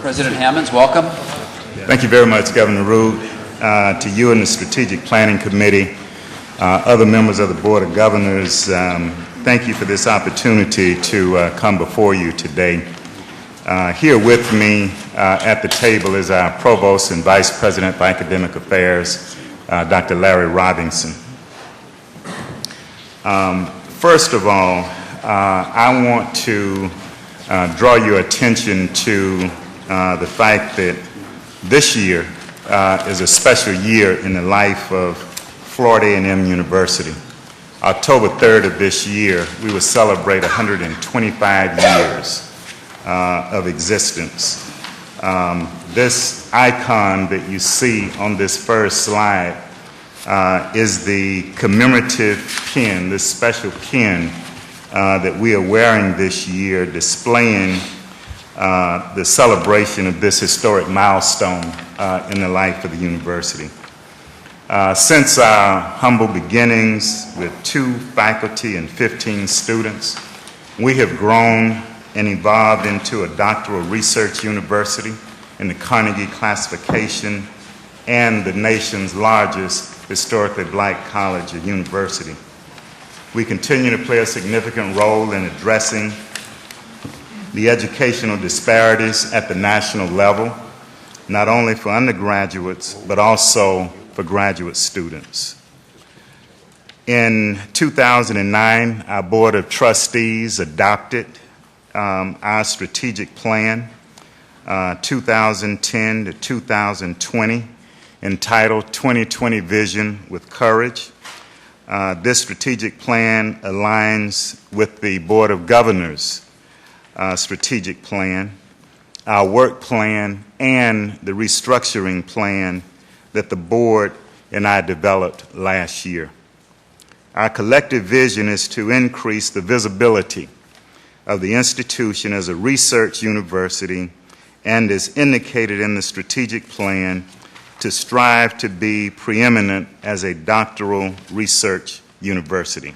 President Hammonds, welcome. Thank you very much, Governor Rood. To you and the Strategic Planning Committee, other members of the Board of Governors, thank you for this opportunity to come before you today. Here with me at the table is our Provost and Vice President of Academic Affairs, Dr. Larry Robinson. First of all, I want to draw your attention to the fact that this year is a special year in the life of Florida A&M University. October 3rd of this year, we will celebrate 125 years of existence. This icon that you see on this first slide is the commemorative pin, this special pin that we are wearing this year, displaying the celebration of this historic milestone in the life of the university. Since our humble beginnings with 2 faculty and 15 students, we have grown and evolved into a doctoral research university in the Carnegie classification and the nation's largest historically black college or university. We continue to play a significant role in addressing the educational disparities at the national level, not only for undergraduates, but also for graduate students. In 2009, our Board of Trustees adopted our strategic plan, 2010 to 2020, entitled 2020 Vision with Courage. This strategic plan aligns with the Board of Governors' strategic plan, our work plan, and the restructuring plan that the board and I developed last year. Our collective vision is to increase the visibility of the institution as a research university and, as indicated in the strategic plan, to strive to be preeminent as a doctoral research university.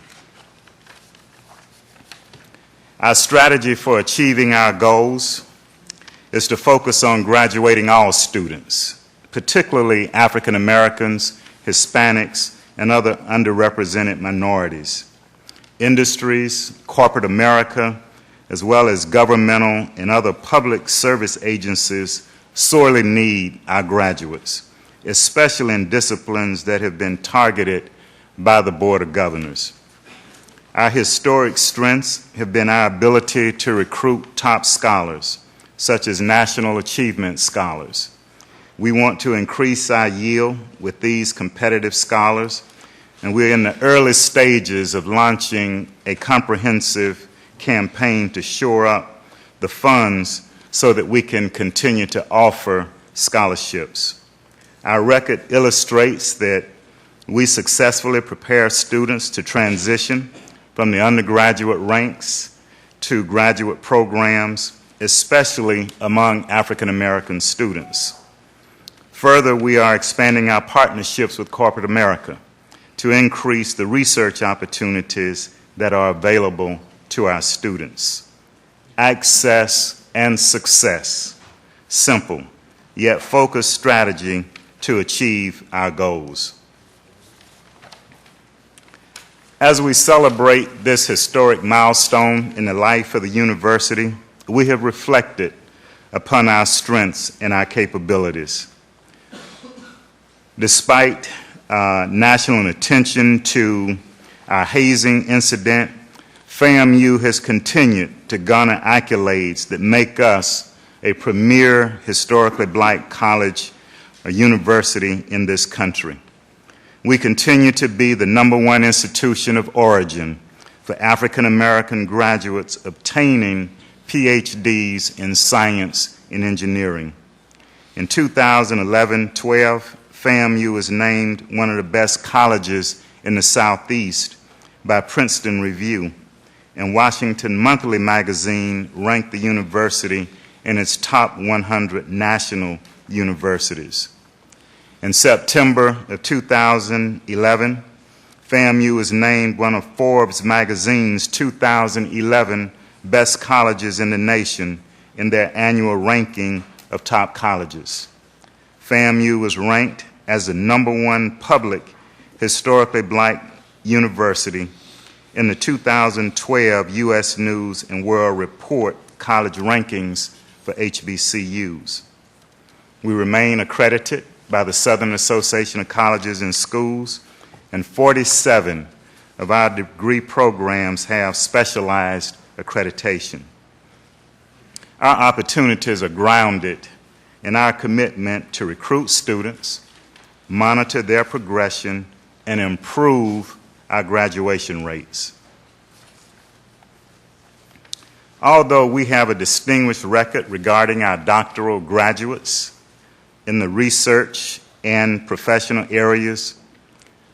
Our strategy for achieving our goals is to focus on graduating all students, particularly African Americans, Hispanics, and other underrepresented minorities. Industries, corporate America, as well as governmental and other public service agencies sorely need our graduates, especially in disciplines that have been targeted by the Board of Governors. Our historic strengths have been our ability to recruit top scholars, such as National Achievement Scholars. We want to increase our yield with these competitive scholars, and we're in the early stages of launching a comprehensive campaign to shore up the funds so that we can continue to offer scholarships. Our record illustrates that we successfully prepare students to transition from the undergraduate ranks to graduate programs, especially among African American students. Further, we are expanding our partnerships with corporate America to increase the research opportunities that are available to our students. Access and success, simple yet focused strategy to achieve our goals. As we celebrate this historic milestone in the life of the university, we have reflected upon our strengths and our capabilities. Despite national attention to our hazing incident, FAMU has continued to garner accolades that make us a premier historically black college or university in this country. We continue to be the #1 institution of origin for African American graduates obtaining PhDs in science and engineering. In 2011-12, FAMU was named one of the best colleges in the Southeast by Princeton Review, and Washington Monthly magazine ranked the university in its top 100 national universities. In September of 2011, FAMU was named one of Forbes magazine's 2011 best colleges in the nation in their annual ranking of top colleges. FAMU was ranked as the #1 public, historically black university in the 2012 U.S. News and World Report college rankings for HBCUs. We remain accredited by the Southern Association of Colleges and Schools, and 47 of our degree programs have specialized accreditation. Our opportunities are grounded in our commitment to recruit students, monitor their progression, and improve our graduation rates. Although we have a distinguished record regarding our doctoral graduates in the research and professional areas,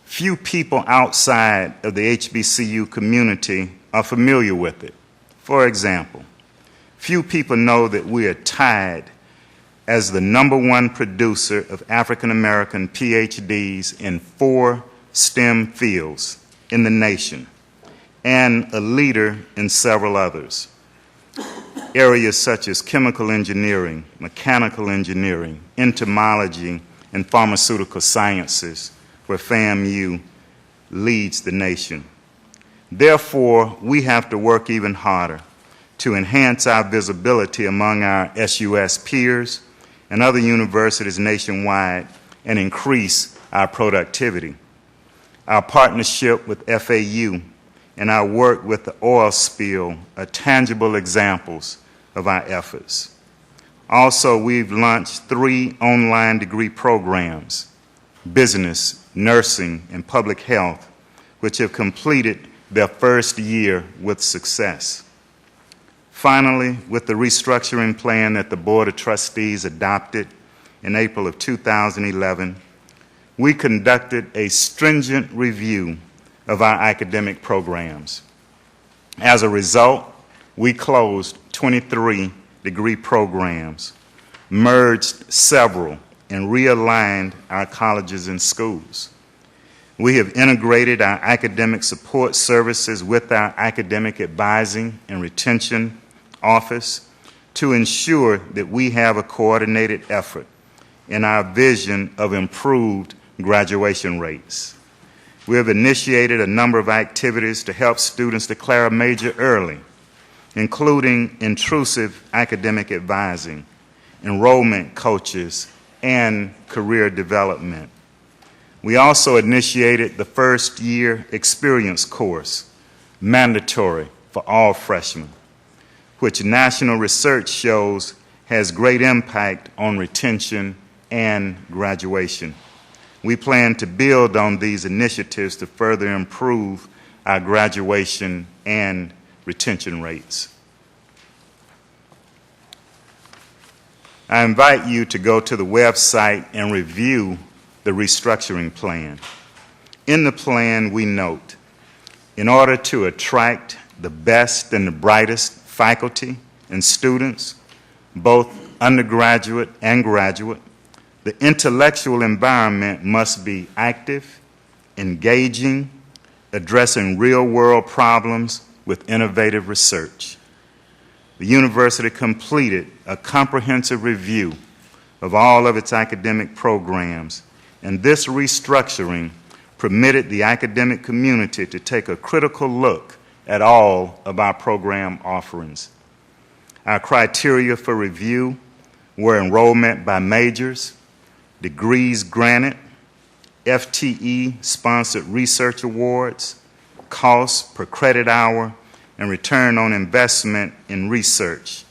few people outside of the HBCU community are familiar with it. For example, few people know that we are tied as the #1 producer of African American PhDs in 4 STEM fields in the nation, and a leader in several others. Areas such as chemical engineering, mechanical engineering, entomology, and pharmaceutical sciences, where FAMU leads the nation. Therefore, we have to work even harder to enhance our visibility among our SUS peers and other universities nationwide and increase our productivity. Our partnership with FAU and our work with the oil spill are tangible examples of our efforts. Also, we've launched 3 online degree programs, business, nursing, and public health, which have completed their first year with success. Finally, with the restructuring plan that the Board of Trustees adopted in April of 2011, we conducted a stringent review of our academic programs. As a result, we closed 23 degree programs, merged several, and realigned our colleges and schools. We have integrated our academic support services with our academic advising and retention office to ensure that we have a coordinated effort in our vision of improved graduation rates. We have initiated a number of activities to help students declare a major early, including intrusive academic advising, enrollment coaches, and career development. We also initiated the first year experience course, mandatory for all freshmen, which national research shows has great impact on retention and graduation. We plan to build on these initiatives to further improve our graduation and retention rates. I invite you to go to the website and review the restructuring plan. In the plan, we note, in order to attract the best and the brightest faculty and students, both undergraduate and graduate, the intellectual environment must be active, engaging, addressing real-world problems with innovative research. The university completed a comprehensive review of all of its academic programs, and this restructuring permitted the academic community to take a critical look at all of our program offerings. Our criteria for review were enrollment by majors, degrees granted, FTE-sponsored research awards, cost per credit hour, and return on investment in research,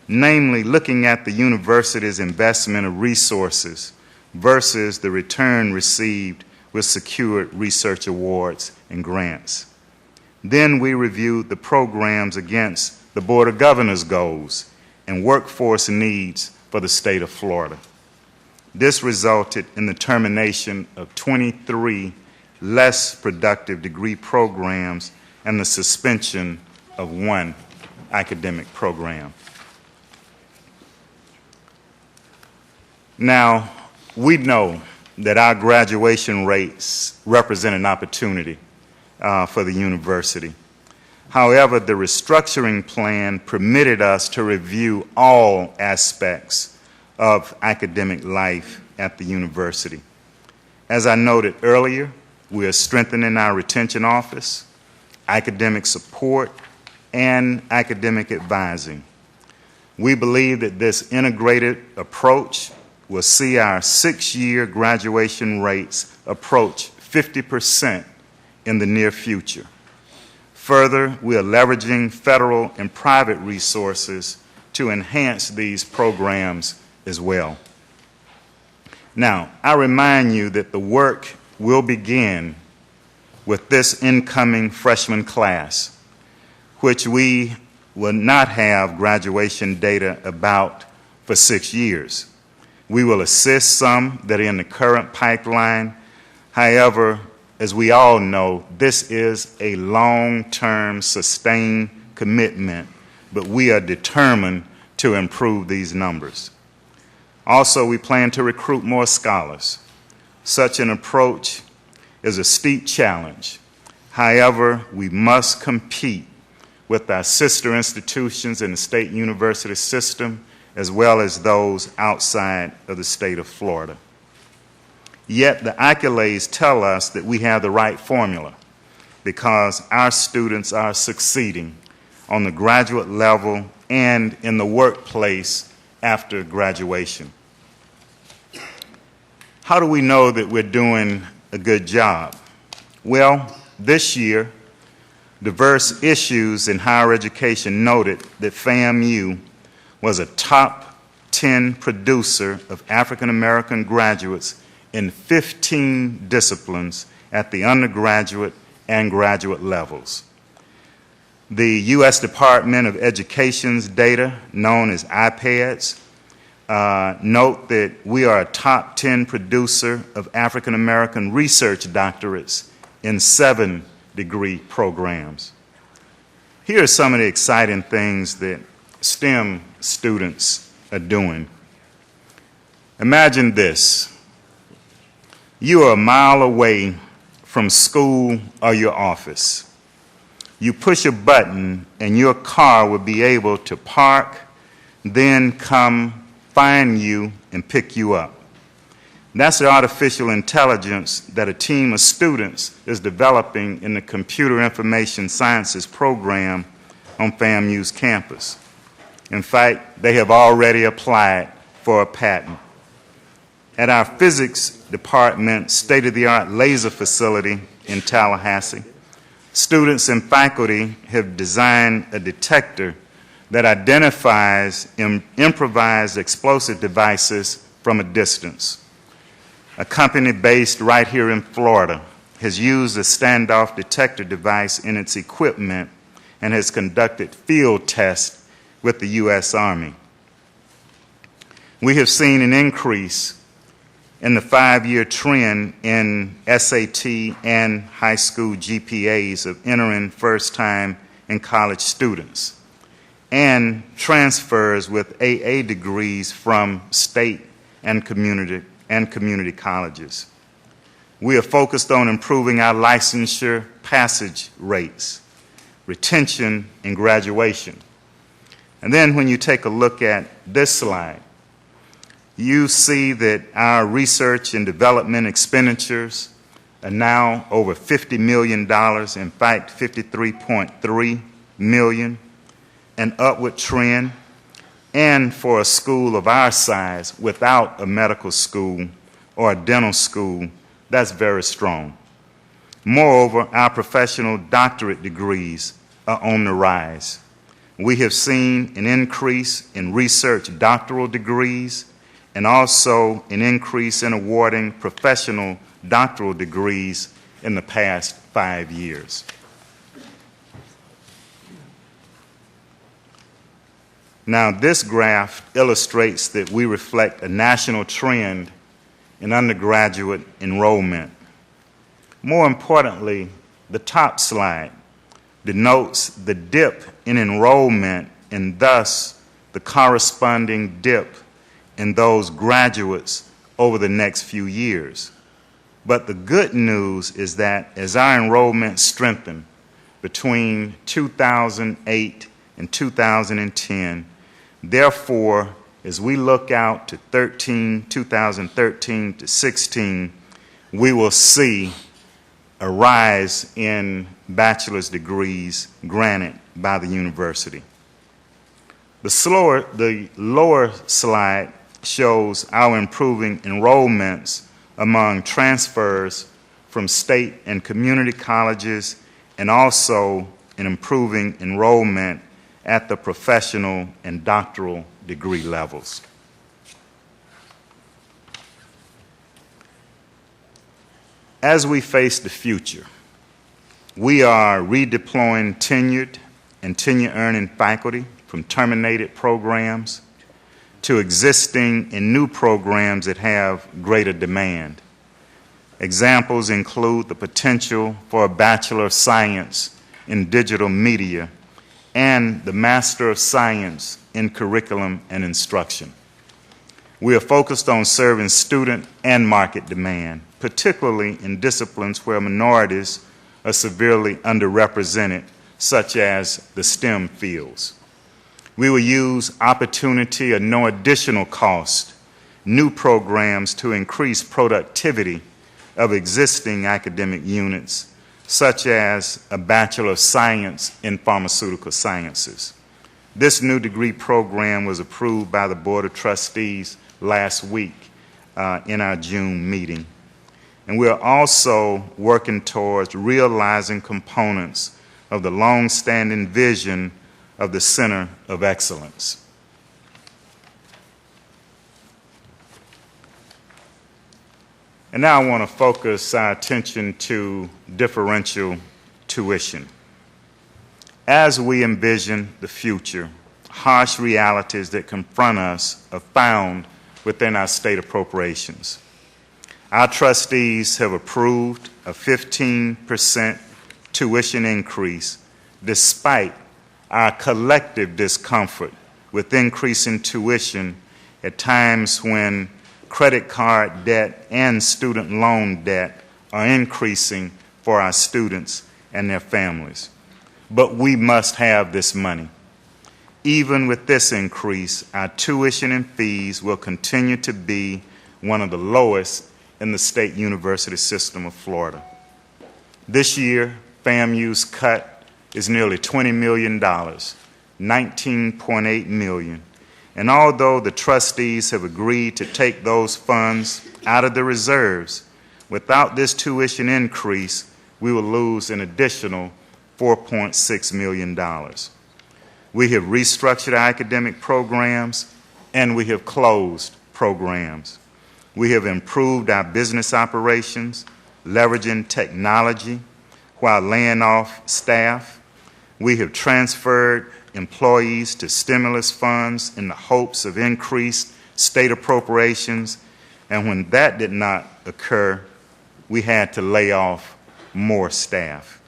namely looking at the university's investment of resources versus the return received with secured research awards and grants. Then we reviewed the programs against the Board of Governors' goals and workforce needs for the state of Florida. This resulted in the termination of 23 less productive degree programs and the suspension of 1 academic program. Now, we know that our graduation rates represent an opportunity for the university. However, the restructuring plan permitted us to review all aspects of academic life at the university. As I noted earlier, we are strengthening our retention office, academic support, and academic advising. We believe that this integrated approach will see our 6-year graduation rates approach 50% in the near future. Further, we are leveraging federal and private resources to enhance these programs as well. Now, I remind you that the work will begin with this incoming freshman class, which we will not have graduation data about for 6 years. We will assist some that are in the current pipeline. However, as we all know, this is a long-term, sustained commitment, but we are determined to improve these numbers. Also, we plan to recruit more scholars. Such an approach is a steep challenge. However, we must compete with our sister institutions in the state university system, as well as those outside of the state of Florida. Yet the accolades tell us that we have the right formula because our students are succeeding on the graduate level and in the workplace after graduation. How do we know that we're doing a good job? Well, this year, Diverse Issues in Higher Education noted that FAMU was a top 10 producer of African American graduates in 15 disciplines at the undergraduate and graduate levels. The U.S. Department of Education's data, known as IPEDS, note that we are a top 10 producer of African American research doctorates in 7 degree programs. Here are some of the exciting things that STEM students are doing. Imagine this. You are a mile away from school or your office. You push a button and your car will be able to park, then come find you and pick you up. That's the artificial intelligence that a team of students is developing in the Computer Information Sciences program on FAMU's campus. In fact, they have already applied for a patent. At our physics department state-of-the-art laser facility in Tallahassee, students and faculty have designed a detector that identifies improvised explosive devices from a distance. A company based right here in Florida has used a standoff detector device in its equipment and has conducted field tests with the U.S. Army. We have seen an increase in the 5-year trend in SAT and high school GPAs of entering first-time in college students and transfers with AA degrees from state and community colleges. We are focused on improving our licensure passage rates, retention, and graduation. And then when you take a look at this slide, you see that our research and development expenditures are now over $50 million, in fact, $53.3 million, an upward trend, and for a school of our size without a medical school or a dental school, that's very strong. Moreover, our professional doctorate degrees are on the rise. We have seen an increase in research doctoral degrees and also an increase in awarding professional doctoral degrees in the past 5 years. Now, this graph illustrates that we reflect a national trend in undergraduate enrollment. More importantly, the top slide denotes the dip in enrollment and thus the corresponding dip in those graduates over the next few years. But the good news is that as our enrollment strengthens, between 2008 and 2010. Therefore, as we look out to 2013 to 16, we will see a rise in bachelor's degrees granted by the university. The lower slide shows our improving enrollments among transfers from state and community colleges, and also an improving enrollment at the professional and doctoral degree levels. As we face the future, we are redeploying tenured and tenure-earning faculty from terminated programs to existing and new programs that have greater demand. Examples include the potential for a Bachelor of Science in Digital Media and the Master of Science in Curriculum and Instruction. We are focused on serving student and market demand, particularly in disciplines where minorities are severely underrepresented, such as the STEM fields. We will use opportunity at no additional cost, new programs to increase productivity of existing academic units, such as a Bachelor of Science in Pharmaceutical Sciences. This new degree program was approved by the Board of Trustees last week in our June meeting. And we are also working towards realizing components of the long-standing vision of the Center of Excellence. And now I want to focus our attention to differential tuition. As we envision the future, harsh realities that confront us are found within our state appropriations. Our trustees have approved a 15% tuition increase despite our collective discomfort with increasing tuition at times when credit card debt and student loan debt are increasing for our students and their families. But we must have this money. Even with this increase, our tuition and fees will continue to be one of the lowest in the state university system of Florida. This year, FAMU's cut is nearly $20 million, $19.8 million. And although the trustees have agreed to take those funds out of the reserves, without this tuition increase, we will lose an additional $4.6 million. We have restructured our academic programs, and we have closed programs. We have improved our business operations, leveraging technology while laying off staff. We have transferred employees to stimulus funds in the hopes of increased state appropriations, and when that did not occur, we had to lay off more staff.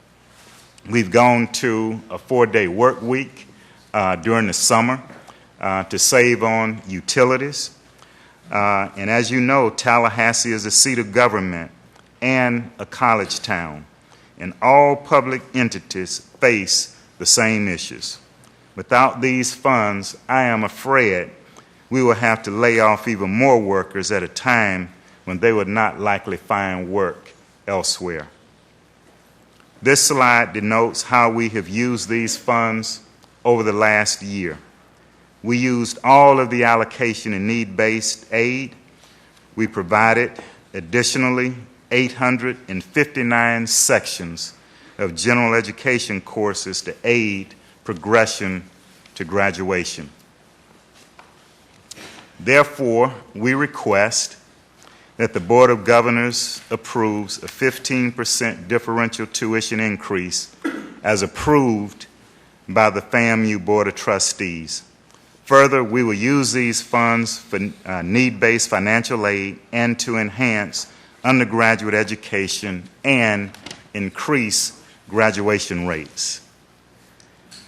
We've gone to a 4-day work week during the summer to save on utilities. And as you know, Tallahassee is a seat of government and a college town, and all public entities face the same issues. Without these funds, I am afraid we will have to lay off even more workers at a time when they would not likely find work elsewhere. This slide denotes how we have used these funds over the last year. We used all of the allocation in need-based aid. We provided additionally 859 sections of general education courses to aid progression to graduation. Therefore, we request that the Board of Governors approves a 15% differential tuition increase as approved by the FAMU Board of Trustees. Further, we will use these funds for need-based financial aid and to enhance undergraduate education and increase graduation rates.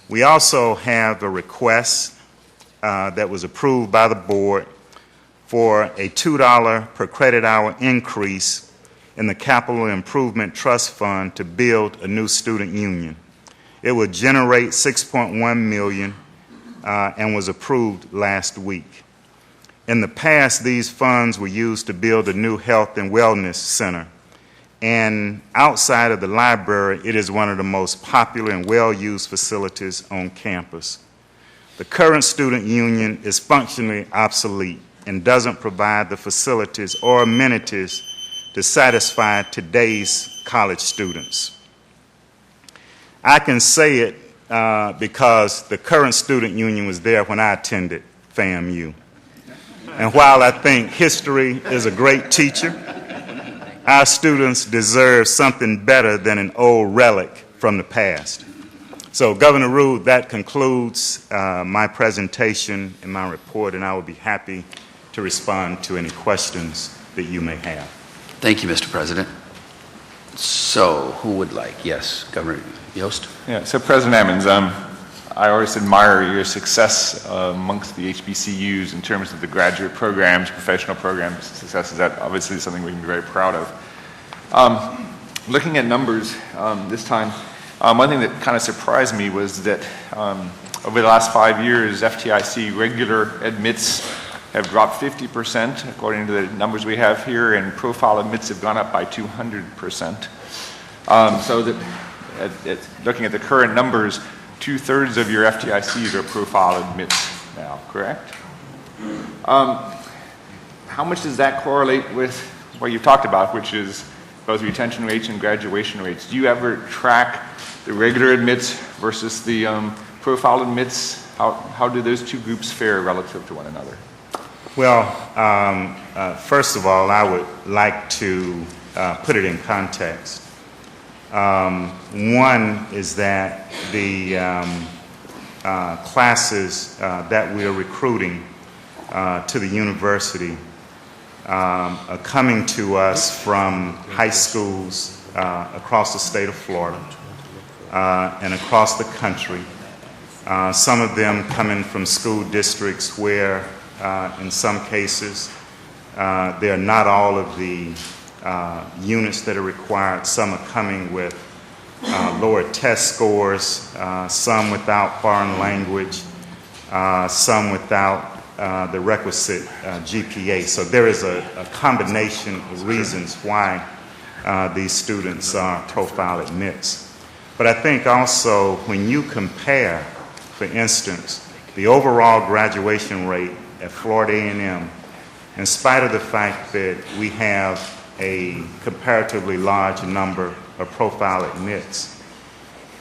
We also have a request that was approved by the board for a $2 per credit hour increase in the Capital Improvement Trust Fund to build a new student union. It would generate $6.1 million and was approved last week. In the past, these funds were used to build a new health and wellness center. And outside of the library, it is one of the most popular and well-used facilities on campus. The current student union is functionally obsolete and doesn't provide the facilities or amenities to satisfy today's college students. I can say it because the current student union was there when I attended FAMU. And while I think history is a great teacher, our students deserve something better than an old relic from the past. So, Governor Rude, that concludes my presentation and my report, and I will be happy to respond to any questions that you may have. Thank you, Mr. President. So, who would like? Yes, Governor Yost. Yeah, so President Ammons, I always admire your success amongst the HBCUs in terms of the graduate programs, professional programs, successes. That obviously is something we can be very proud of. Looking at numbers this time, one thing that kind of surprised me was that over the last 5 years, FTIC regular admits have dropped 50%, according to the numbers we have here, and profile admits have gone up by 200%. So that looking at the current numbers, 2/3 of your FTICs are profile admits now, correct? How much does that correlate with what you talked about, which is both retention rates and graduation rates? Do you ever track the regular admits versus the profile admits? How do those two groups fare relative to one another? Well, first of all, I would like to put it in context. One is that the classes that we are recruiting to the university are coming to us from high schools across the state of Florida and across the country. Some of them coming from school districts where, in some cases, they are not all of the units that are required. Some are coming with lower test scores, some without foreign language, some without the requisite GPA. So there is a combination of reasons why these students are profile admits. But I think also when you compare, for instance, the overall graduation rate at Florida A&M, in spite of the fact that we have a comparatively large number of profile admits,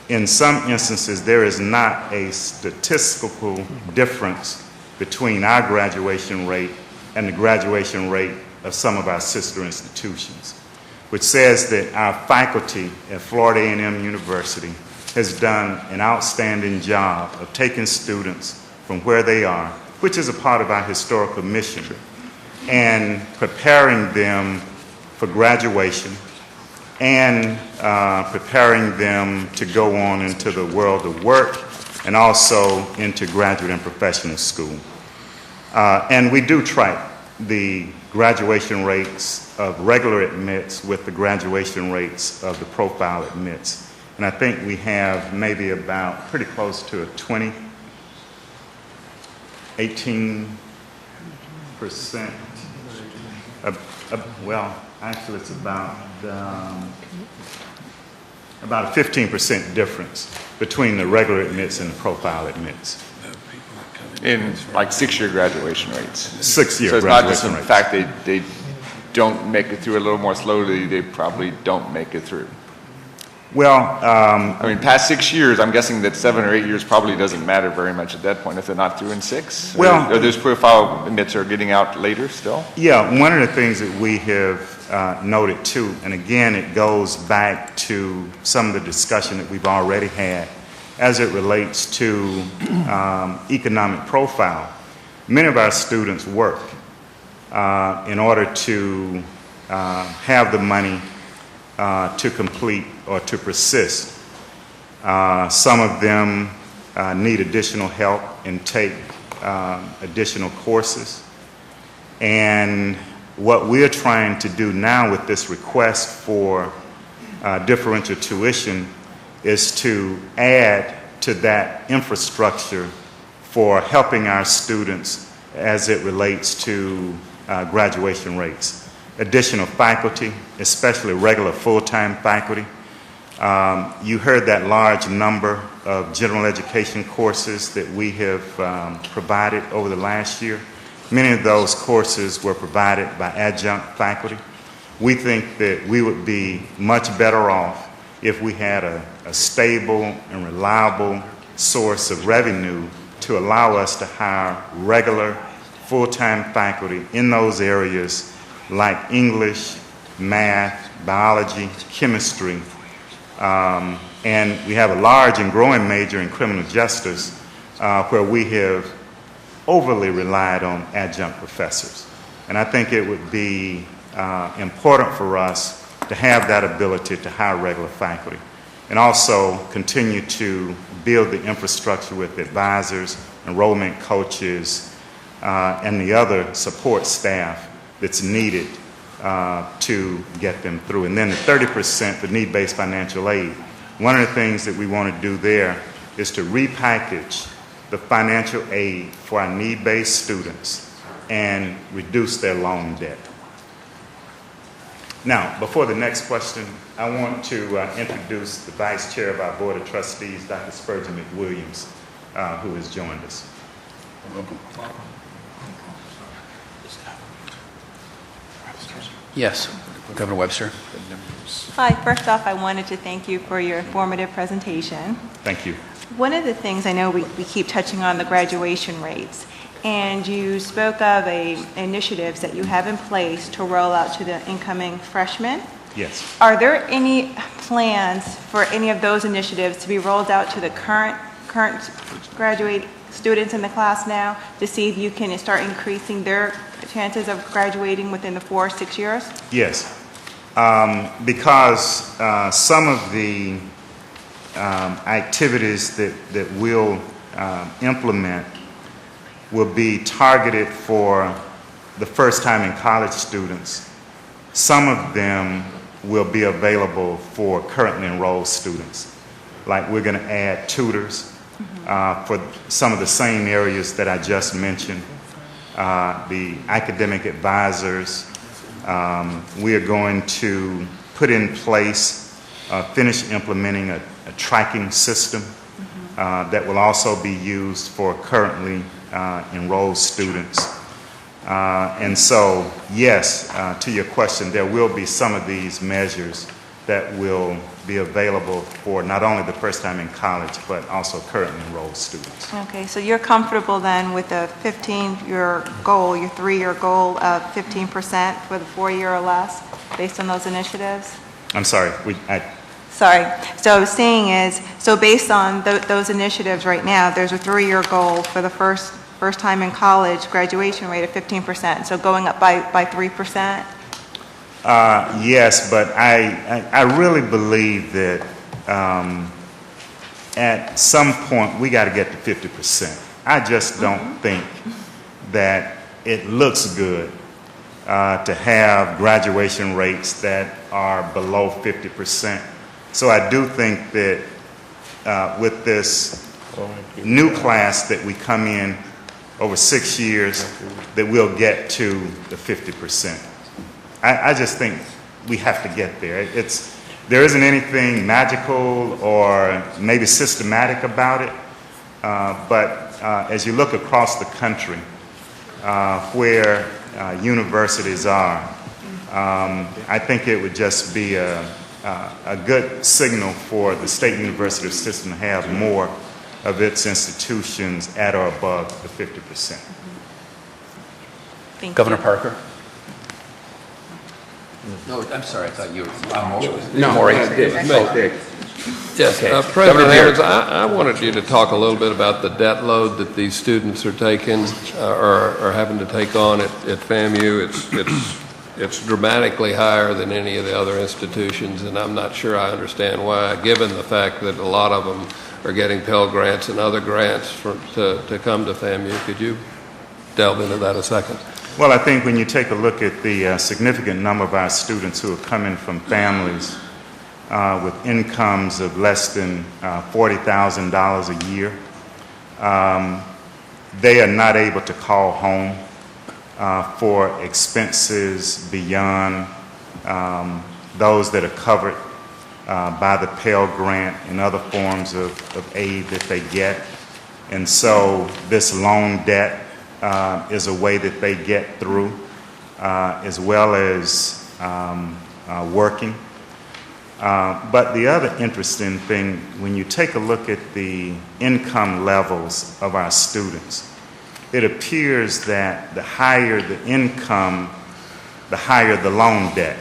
in some instances there is not a statistical difference between our graduation rate and the graduation rate of some of our sister institutions, which says that our faculty at Florida A&M University has done an outstanding job of taking students from where they are, which is a part of our historical mission, and preparing them for graduation and preparing them to go on into the world of work and also into graduate and professional school. And we do track the graduation rates of regular admits with the graduation rates of the profile admits. And I think we have maybe about pretty close to a 18%. Well, actually it's about a 15% difference between the regular admits and the profile admits. In like 6-year graduation rates. 6-year so it's graduation not just the rates. fact they don't make it through a little more slowly, they probably don't make it through. Well, I mean, past 6 years, I'm guessing that 7 or 8 years probably doesn't matter very much at that point if they're not through in 6. Well, or those profile admits are getting out later still. Yeah, one of the things that we have noted too, and again, it goes back to some of the discussion that we've already had as it relates to economic profile. Many of our students work in order to have the money to complete or to persist. Some of them need additional help and take additional courses. And what we're trying to do now with this request for differential tuition is to add to that infrastructure for helping our students as it relates to graduation rates. Additional faculty, especially regular full-time faculty. You heard that large number of general education courses that we have provided over the last year. Many of those courses were provided by adjunct faculty. We think that we would be much better off if we had a stable and reliable source of revenue to allow us to hire regular full-time faculty in those areas like English, math, biology, chemistry, and we have a large and growing major in criminal justice where we have overly relied on adjunct professors. And I think it would be important for us to have that ability to hire regular faculty and also continue to build the infrastructure with advisors, enrollment coaches, and the other support staff that's needed to get them through. And then the 30% for need-based financial aid. One of the things that we want to do there is to repackage the financial aid for our need-based students and reduce their loan debt. Now, before the next question, I want to introduce the Vice Chair of our Board of Trustees, Dr. Spurgeon McWilliams, who has joined us. Welcome. Yes, Governor Webster. Hi, first off, I wanted to thank you for your informative presentation. Thank you. One of the things I know we keep touching on the graduation rates, and you spoke of initiatives that you have in place to roll out to the incoming freshmen. Yes. Are there any plans for any of those initiatives to be rolled out to the current graduate students in the class now to see if you can start increasing their chances of graduating within the 4 or 6 years? Yes. Because some of the activities that we'll implement will be targeted for the first time in college students. Some of them will be available for currently enrolled students. Like we're going to add tutors for some of the same areas that I just mentioned. The academic advisors. We are going to put in place, finish implementing a tracking system that will also be used for currently enrolled students. And so, yes, to your question, there will be some of these measures that will be available for not only the first time in college, but also currently enrolled students. Okay, so you're comfortable then with the 15-year goal, your 3-year goal of 15% for the 4-year or less, based on those initiatives? I'm sorry. Sorry. So I was saying is, so based on those initiatives right now, there's a 3-year goal for the first time in college graduation rate of 15%. So going up by 3%? Yes, but I really believe that at some point we got to get to 50%. I just don't think that it looks good to have graduation rates that are below 50%. So I do think that with this new class that we come in over 6 years, that we'll get to the 50%. I just think we have to get there. There isn't anything magical or maybe systematic about it, but as you look across the country where universities are, I think it would just be a good signal for the state university system to have more of its institutions at or above the 50%. Thank Governor you. Parker? No, I'm sorry, I thought you were... No, Maureen. Yes, Okay. President Governor Harris, I wanted you to talk a little bit about the debt load that these students are taking or having to take on at FAMU. It's dramatically higher than any of the other institutions, and I'm not sure I understand why, given the fact that a lot of them are getting Pell Grants and other grants to come to FAMU. Could you delve into that a second? Well, I think when you take a look at the significant number of our students who are coming from families with incomes of less than $40,000 a year. They are not able to call home for expenses beyond those that are covered by the Pell Grant and other forms of aid that they get. And so this loan debt is a way that they get through, as well as working. But the other interesting thing, when you take a look at the income levels of our students, it appears that the higher the income, the higher the loan debt,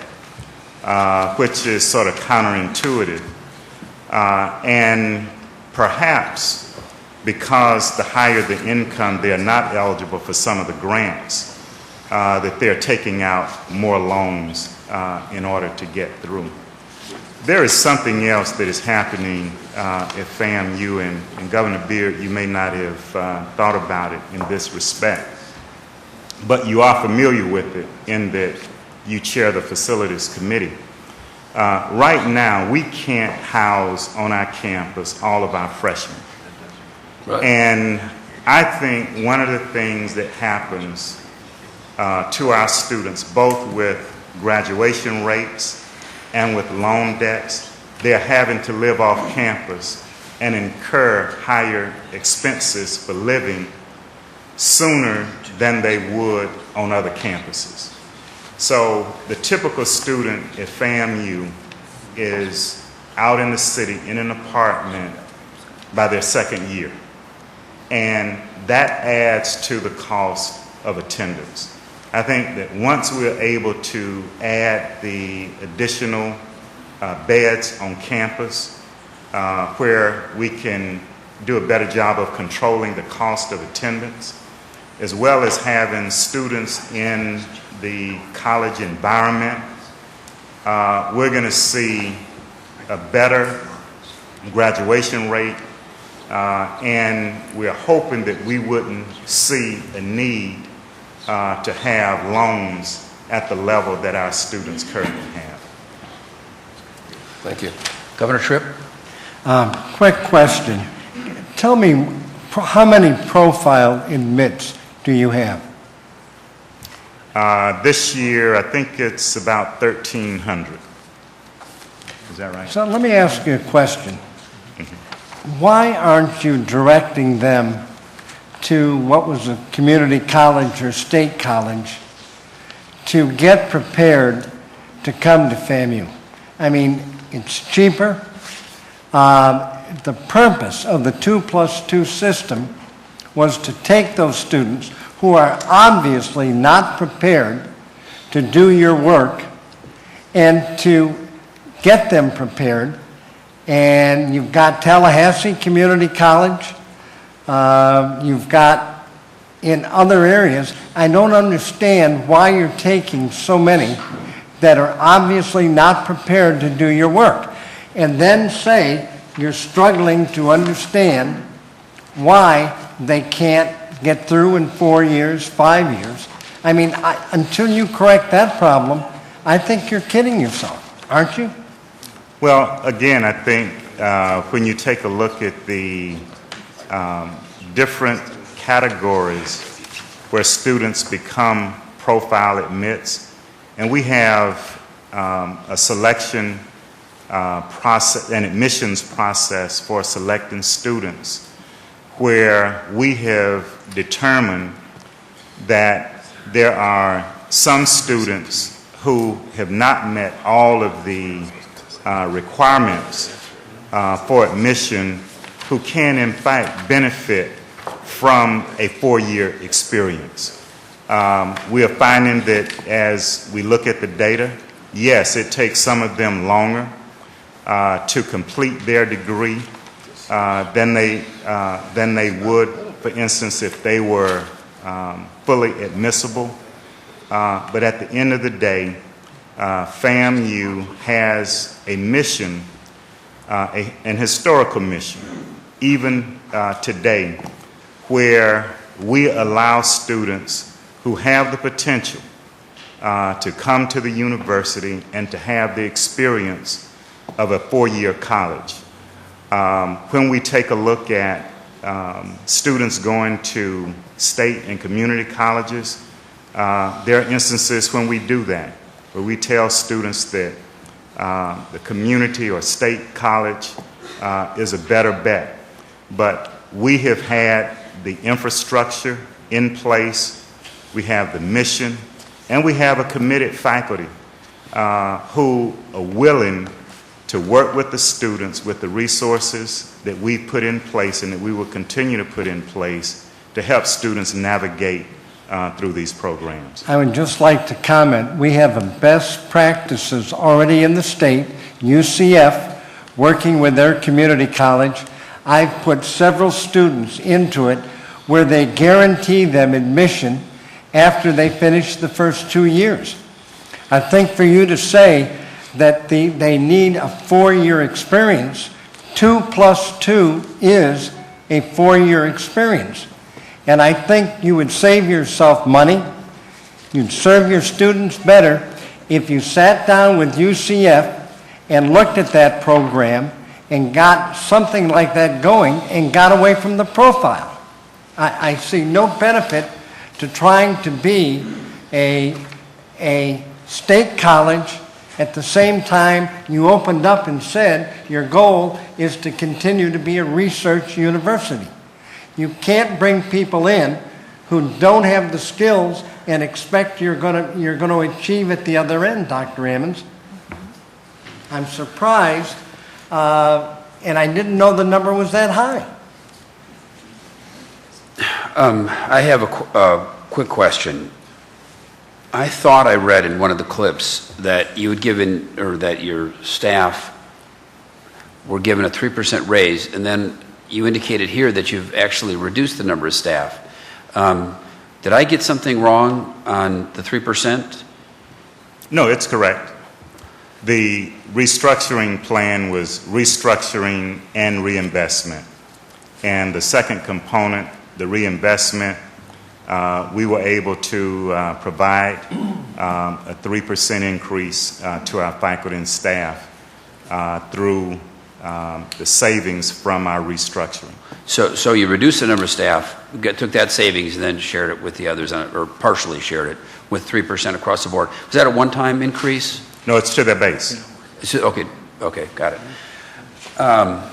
which is sort of counterintuitive. And perhaps because the higher the income, they're not eligible for some of the grants, that they're taking out more loans in order to get through. There is something else that is happening at FAMU, and Governor Beard, you may not have thought about it in this respect, but you are familiar with it in that you chair the Facilities Committee. Right now, we can't house on our campus all of our freshmen. Right. And I think one of the things that happens to our students, both with graduation rates and with loan debts, they're having to live off campus and incur higher expenses for living sooner than they would on other campuses. So the typical student at FAMU is out in the city in an apartment by their second year. And that adds to the cost of attendance. I think that once we're able to add the additional beds on campus, where we can do a better job of controlling the cost of attendance, as well as having students in the college environment, we're going to see a better graduation rate, and we're hoping that we wouldn't see a need to have loans at the level that our students currently have. Thank you. Governor Tripp? Quick question. Tell me, how many profile admits do you have? This year, I think it's about 1,300. Is that right? So let me ask you a question. Why aren't you directing them to what was a community college or state college to get prepared to come to FAMU? I mean, it's cheaper. The purpose of the 2+2 system was to take those students who are obviously not prepared to do your work and to get them prepared. And you've got Tallahassee Community College, you've got in other areas. I don't understand why you're taking so many that are obviously not prepared to do your work, and then say you're struggling to understand why they can't get through in 4 years, 5 years. I mean, until you correct that problem, I think you're kidding yourself, aren't you? Well, again, I think when you take a look at the different categories where students become profile admits, and we have a selection process, an admissions process for selecting students, where we have determined that there are some students who have not met all of the requirements for admission, who can in fact benefit from a 4-year experience. We are finding that as we look at the data, yes, it takes some of them longer to complete their degree than they would, for instance, if they were fully admissible. But at the end of the day, FAMU has a mission, an historical mission, even today, where we allow students who have the potential to come to the university and to have the experience of a four-year college. When we take a look at students going to state and community colleges, there are instances when we do that, where we tell students that the community or state college is a better bet. But we have had the infrastructure in place, we have the mission, and we have a committed faculty who are willing to work with the students with the resources that we've put in place and that we will continue to put in place to help students navigate through these programs. I would just like to comment, we have a best practices already in the state, UCF, working with their community college. I've put several students into it where they guarantee them admission after they finish the first 2 years. I think for you to say that they need a four-year experience, 2 + 2 is a four-year experience. And I think you would save yourself money, you'd serve your students better if you sat down with UCF and looked at that program and got something like that going and got away from the profile. I see no benefit to trying to be a state college at the same time you opened up and said your goal is to continue to be a research university. You can't bring people in who don't have the skills and expect you're going to achieve at the other end, Dr. Ammons. I'm surprised, and I didn't know the number was that high. I have a quick question. I thought I read in one of the clips that you had given, or that your staff were given a 3% raise, and then you indicated here that you've actually reduced the number of staff. Did I get something wrong on the 3%? No, it's correct. The restructuring plan was restructuring and reinvestment. And the second component, the reinvestment, we were able to provide a 3% increase to our faculty and staff through the savings from our restructuring. So you reduced the number of staff, took that savings, and then shared it with the others, or partially shared it with 3% across the board. Was that a one-time increase? No, it's to their base. Okay, got it.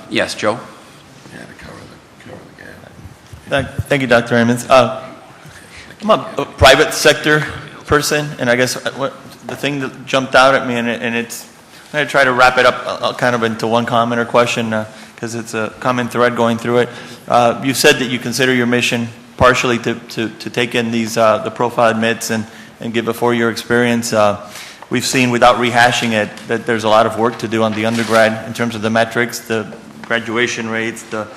Yes, Joe? Yeah, to cover the gap. Thank you, Dr. Ammons. I'm a private sector person, and I guess the thing that jumped out at me, and it's, I'm going to try to wrap it up kind of into one comment or question, because it's a common thread going through it. You said that you consider your mission partially to take in these the profile admits and give a four-year experience. We've seen, without rehashing it, that there's a lot of work to do on the undergrad in terms of the metrics, the graduation rates, the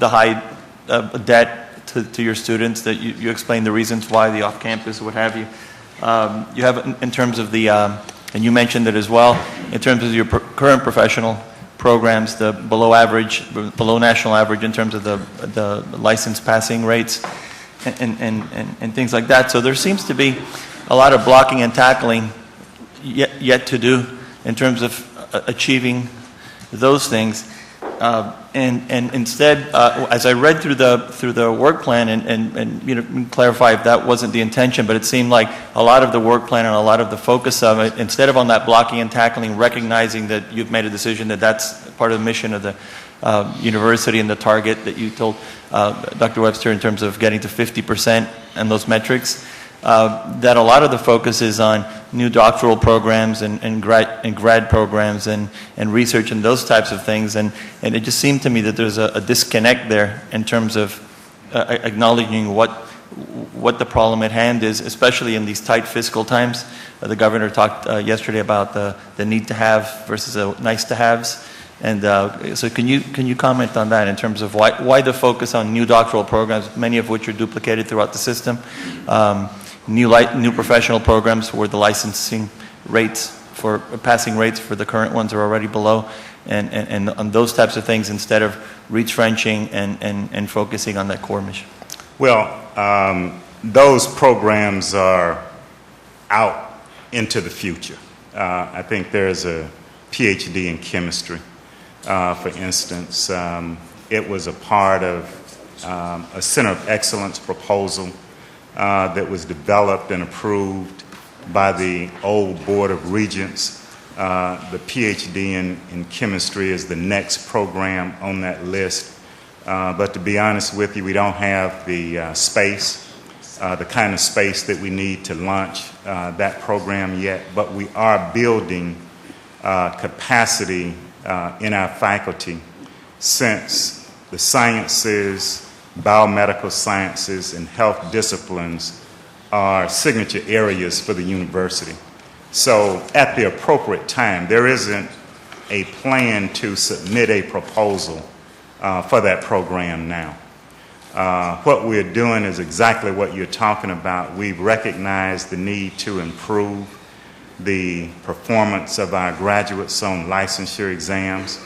high debt to your students, that you explained the reasons why, the off-campus, what have you. You have, in terms of the, and you mentioned it as well, in terms of your current professional programs, the below national average in terms of the license passing rates and things like that. So there seems to be a lot of blocking and tackling yet to do in terms of achieving those things. And instead, as I read through the work plan, and you know, clarify if that wasn't the intention, but it seemed like a lot of the work plan and a lot of the focus of it, instead of on that blocking and tackling, recognizing that you've made a decision that that's part of the mission of the university and the target that you told Dr. Webster in terms of getting to 50% and those metrics, that a lot of the focus is on new doctoral programs and grad programs and research and those types of things. And it just seemed to me that there's a disconnect there in terms of acknowledging what the problem at hand is, especially in these tight fiscal times. The governor talked yesterday about the need to have versus the nice to haves. And so can you comment on that in terms of why the focus on new doctoral programs, many of which are duplicated throughout the system, new professional programs where the licensing rates for passing rates for the current ones are already below, and on those types of things instead of retrenching and focusing on that core mission? Well, those programs are out into the future. I think there's a PhD in chemistry. For instance, it was a part of a Center of Excellence proposal that was developed and approved by the old Board of Regents. The PhD in chemistry is the next program on that list. But to be honest with you, we don't have the space, the kind of space that we need to launch that program yet. But we are building capacity in our faculty, since the sciences, biomedical sciences, and health disciplines are signature areas for the university. So at the appropriate time, there isn't a plan to submit a proposal for that program now. What we're doing is exactly what you're talking about. We've recognized the need to improve the performance of our graduates on licensure exams.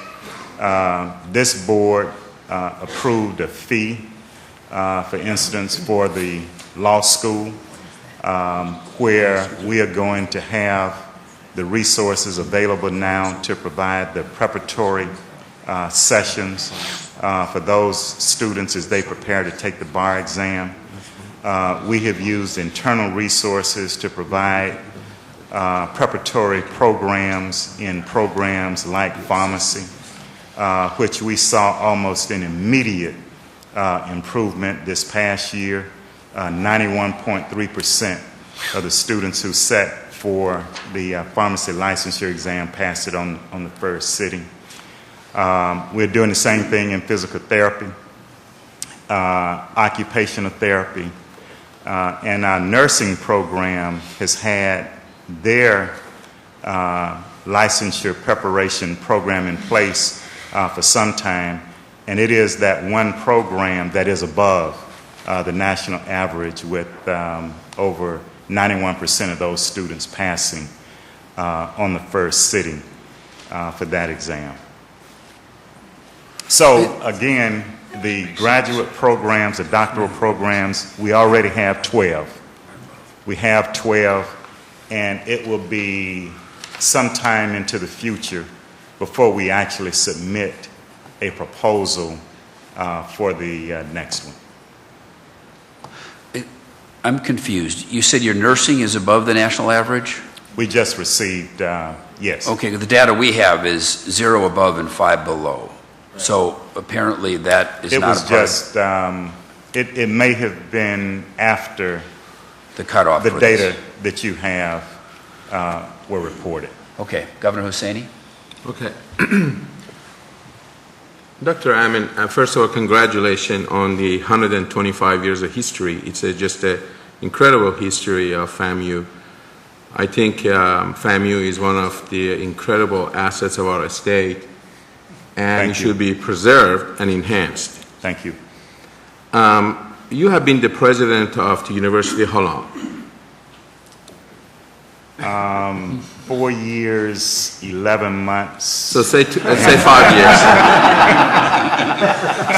This board approved a fee, for instance, for the law school, where we are going to have the resources available now to provide the preparatory sessions for those students as they prepare to take the bar exam. We have used internal resources to provide preparatory programs in programs like pharmacy, which we saw almost an immediate improvement this past year. 91.3% of the students who sat for the pharmacy licensure exam passed it on the first sitting. We're doing the same thing in physical therapy, occupational therapy, and our nursing program has had their licensure preparation program in place for some time, and it is that one program that is above the national average, with over 91% of those students passing on the first sitting for that exam. So again, the graduate programs, the doctoral programs, we already have 12. We have 12, and it will be sometime into the future before we actually submit a proposal for the next one. I'm confused. You said your nursing is above the national average? We just received, yes. Okay, the data we have is 0 above and 5 below. So apparently that is It not was a part just, it may have been after the cutoff. the for data this. that you have were reported. Okay, Governor Hussaini? Okay. Dr. Amin, first of all, congratulations on the 125 years of history. It's just an incredible history of FAMU. I think FAMU is one of the incredible assets of our state, and it should be preserved and enhanced. Thank you. You have been the president of the university how long? 4 years, 11 months. So say 5 years.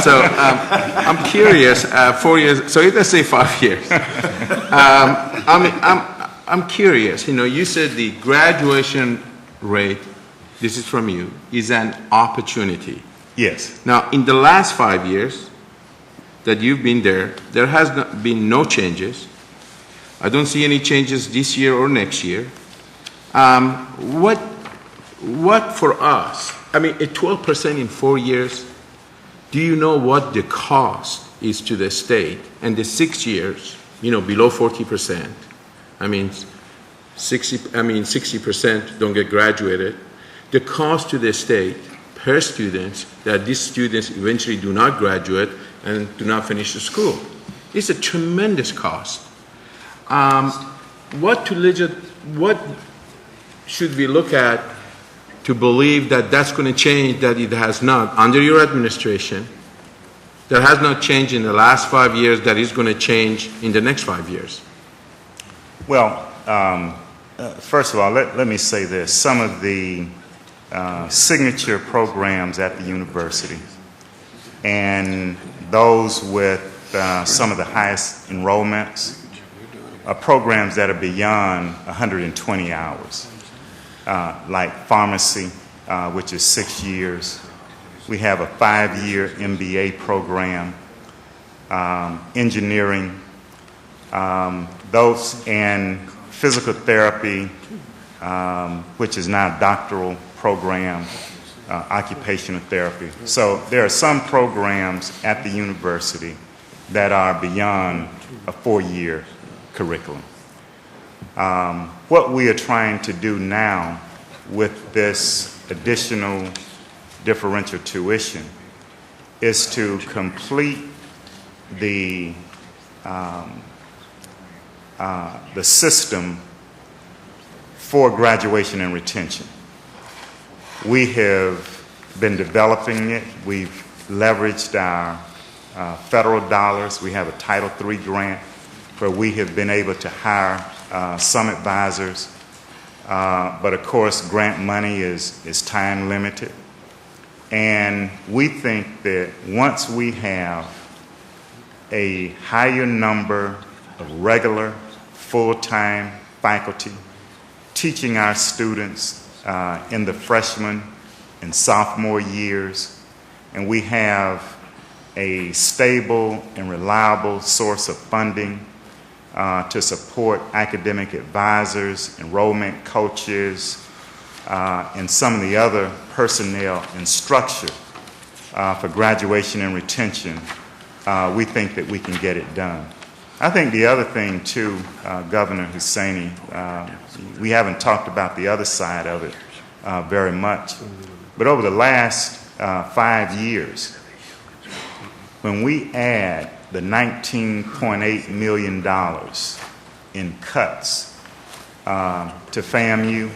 So I'm curious. 4 years. So let's say 5 years. I'm curious. You know, you said the graduation rate. This is from you. Is an opportunity. Yes. Now, in the last 5 years that you've been there, there has been no changes. I don't see any changes this year or next year. What for us? I mean, at 12% in 4 years, do you know what the cost is to the state? And the 6 years, you know, below 40%. I mean, 60% don't get graduated. The cost to the state per student, that these students eventually do not graduate and do not finish the school, it's a tremendous cost. What should we look at to believe that that's going to change, that it has not? Under your administration, that has not changed in the last 5 years, that is going to change in the next 5 years? Well, first of all, let me say this. Some of the signature programs at the university and those with some of the highest enrollments are programs that are beyond 120 hours, like pharmacy, which is 6 years. We have a 5-year MBA program, engineering, those and physical therapy, which is now a doctoral program, occupational therapy. So there are some programs at the university that are beyond a 4-year curriculum. What we are trying to do now with this additional differential tuition is to complete the system for graduation and retention. We have been developing it. We've leveraged our federal dollars. We have a Title III grant where we have been able to hire some advisors. But of course, grant money is time limited. And we think that once we have a higher number of regular, full-time faculty teaching our students in the freshman and sophomore years, and we have a stable and reliable source of funding to support academic advisors, enrollment coaches, and some of the other personnel and structure for graduation and retention, we think that we can get it done. I think the other thing too, Governor Hussaini, we haven't talked about the other side of it very much, but over the last 5 years, when we add the $19.8 million in cuts to FAMU,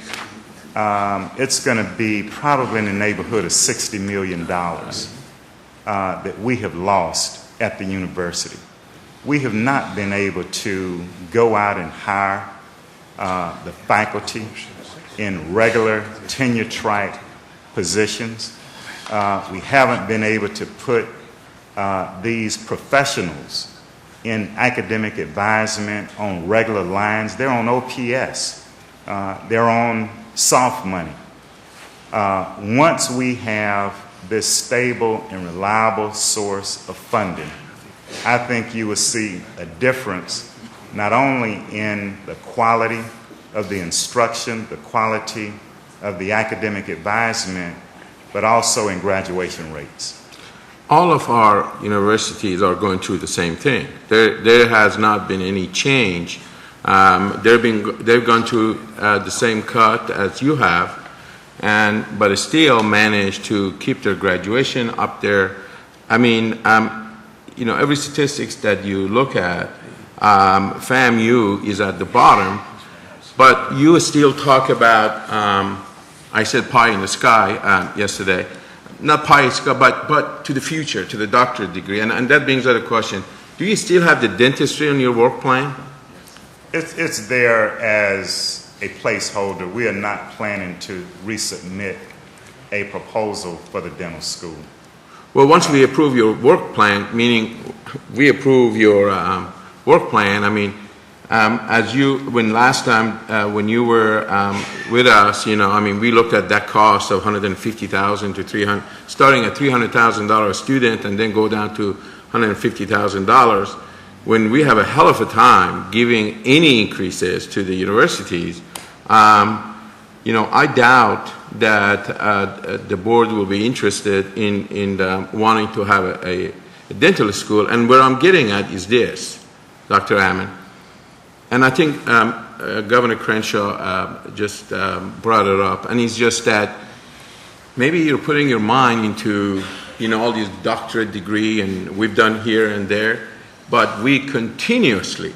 it's going to be probably in the neighborhood of $60 million that we have lost at the university. We have not been able to go out and hire the faculty in regular tenure-track positions. We haven't been able to put these professionals in academic advisement on regular lines. They're on OPS. They're on soft money. Once we have this stable and reliable source of funding, I think you will see a difference not only in the quality of the instruction, the quality of the academic advisement, but also in graduation rates. All of our universities are going through the same thing. There has not been any change. They've gone through the same cut as you have, but still managed to keep their graduation up there. I mean, every statistics that you look at, FAMU is at the bottom, but you still talk about, I said pie in the sky yesterday, not pie in the sky, but to the future, to the doctorate degree, and that brings up a question. Do you still have the dentistry on your work plan? It's there as a placeholder. We are not planning to resubmit a proposal for the dental school. Well, once we approve your work plan, meaning we approve your work plan, I mean, when last time when you were with us, we looked at that cost of $150,000 to $300,000, starting at $300,000 a student and then go down to $150,000. When we have a hell of a time giving any increases to the universities, I doubt that the board will be interested in wanting to have a dental school. And where I'm getting at is this, Dr. Ammon. And I think Governor Crenshaw just brought it up, and it's just that maybe you're putting your mind into all these doctorate degree, and we've done here and there, but we continuously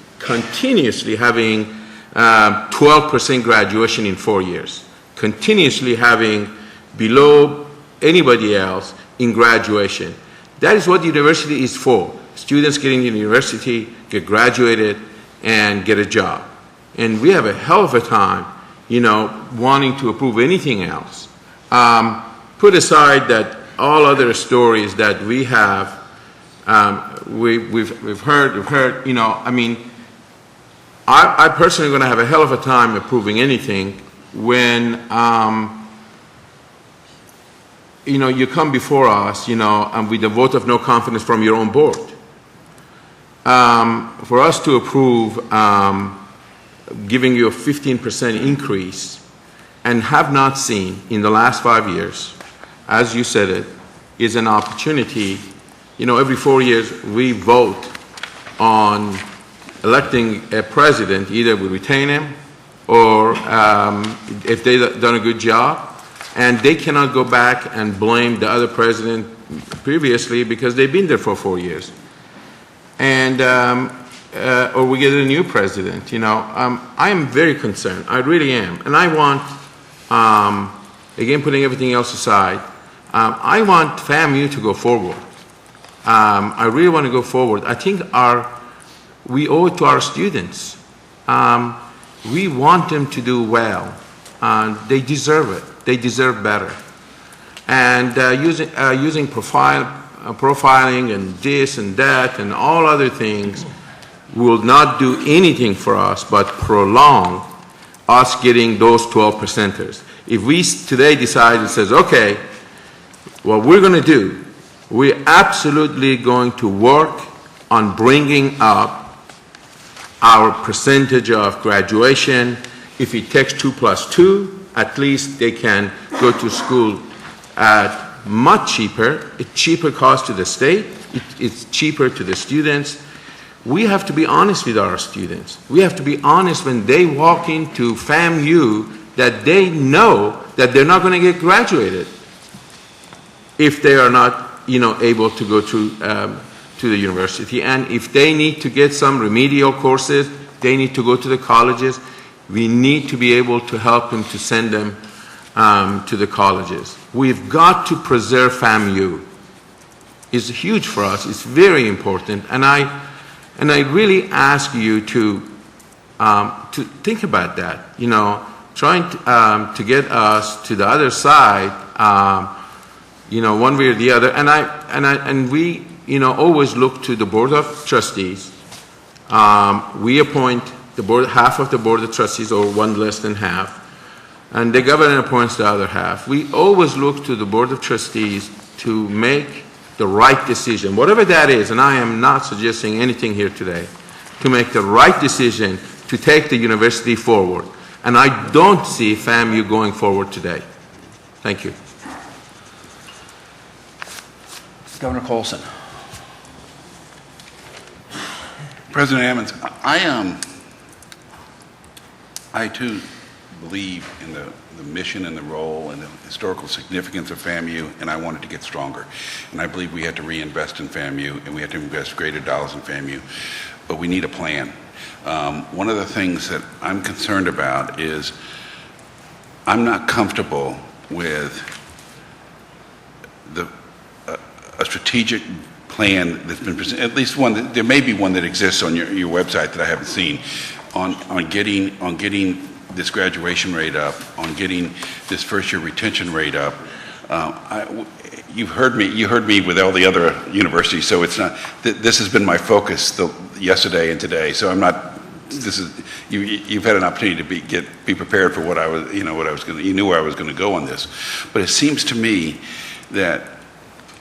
having 12% graduation in 4 years, continuously having below anybody else in graduation. That is what the university is for. Students getting to the university, get graduated, and get a job. And we have a hell of a time, wanting to approve anything else. Put aside that all other stories that we have, we've heard, I personally am going to have a hell of a time approving anything when you come before us, and with a vote of no confidence from your own board. For us to approve giving you a 15% increase and have not seen in the last 5 years, as you said it, is an opportunity. Every 4 years we vote on electing a president. Either we retain him or if they've done a good job, and they cannot go back and blame the other president previously because they've been there for 4 years. And or we get a new president. I am very concerned. I really am. And I want, again, putting everything else aside, I want FAMU to go forward. I really want to go forward. I think we owe it to our students. We want them to do well. They deserve it. They deserve better. And using profiling and this and that and all other things will not do anything for us but prolong us getting those 12 percenters. If we today decide and says, okay, what we're going to do, we're absolutely going to work on bringing up our percentage of graduation. If it takes 2 + 2, at least they can go to school at much cheaper. It's cheaper cost to the state. It's cheaper to the students. We have to be honest with our students. We have to be honest when they walk into FAMU that they know that they're not going to get graduated if they are not, able to go to the university. And if they need to get some remedial courses, they need to go to the colleges. We need to be able to help them to send them to the colleges. We've got to preserve FAMU. It's huge for us. It's very important. And I really ask you to think about that. Trying to get us to the other side, one way or the other. And we always look to the Board of Trustees. We appoint the board, half of the Board of Trustees, or one less than half, and the governor appoints the other half. We always look to the Board of Trustees to make the right decision, whatever that is, and I am not suggesting anything here today, to make the right decision to take the university forward. And I don't see FAMU going forward today. Thank you. Governor Colson. President Ammons, I too believe in the mission and the role and the historical significance of FAMU, and I want it to get stronger. And I believe we have to reinvest in FAMU, and we have to invest greater dollars in FAMU, but we need a plan. One of the things that I'm concerned about is I'm not comfortable with a strategic plan that's been presented, at least one, there may be one that exists on your website that I haven't seen, on getting this graduation rate up, on getting this first-year retention rate up. You heard me with all the other universities, so it's not. This has been my focus yesterday and today. So I'm not. You've had an opportunity to be prepared for what I was. You knew where I was going to go on this, but it seems to me that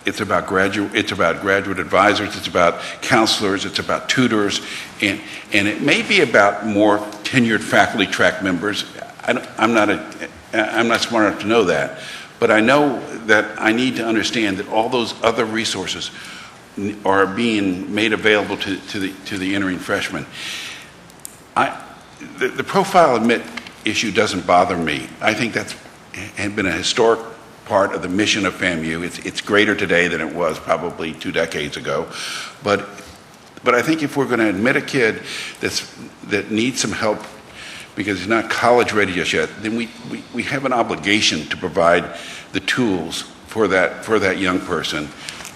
it's about graduate advisors, it's about counselors, it's about tutors, and it may be about more tenured faculty track members. I'm not smart enough to know that, but I know that I need to understand that all those other resources are being made available to the entering freshmen. The profile admit issue doesn't bother me. I think that's had been a historic part of the mission of FAMU. It's greater today than it was probably 2 decades ago, but I think if we're going to admit a kid that needs some help because he's not college ready just yet, then we have an obligation to provide the tools for that young person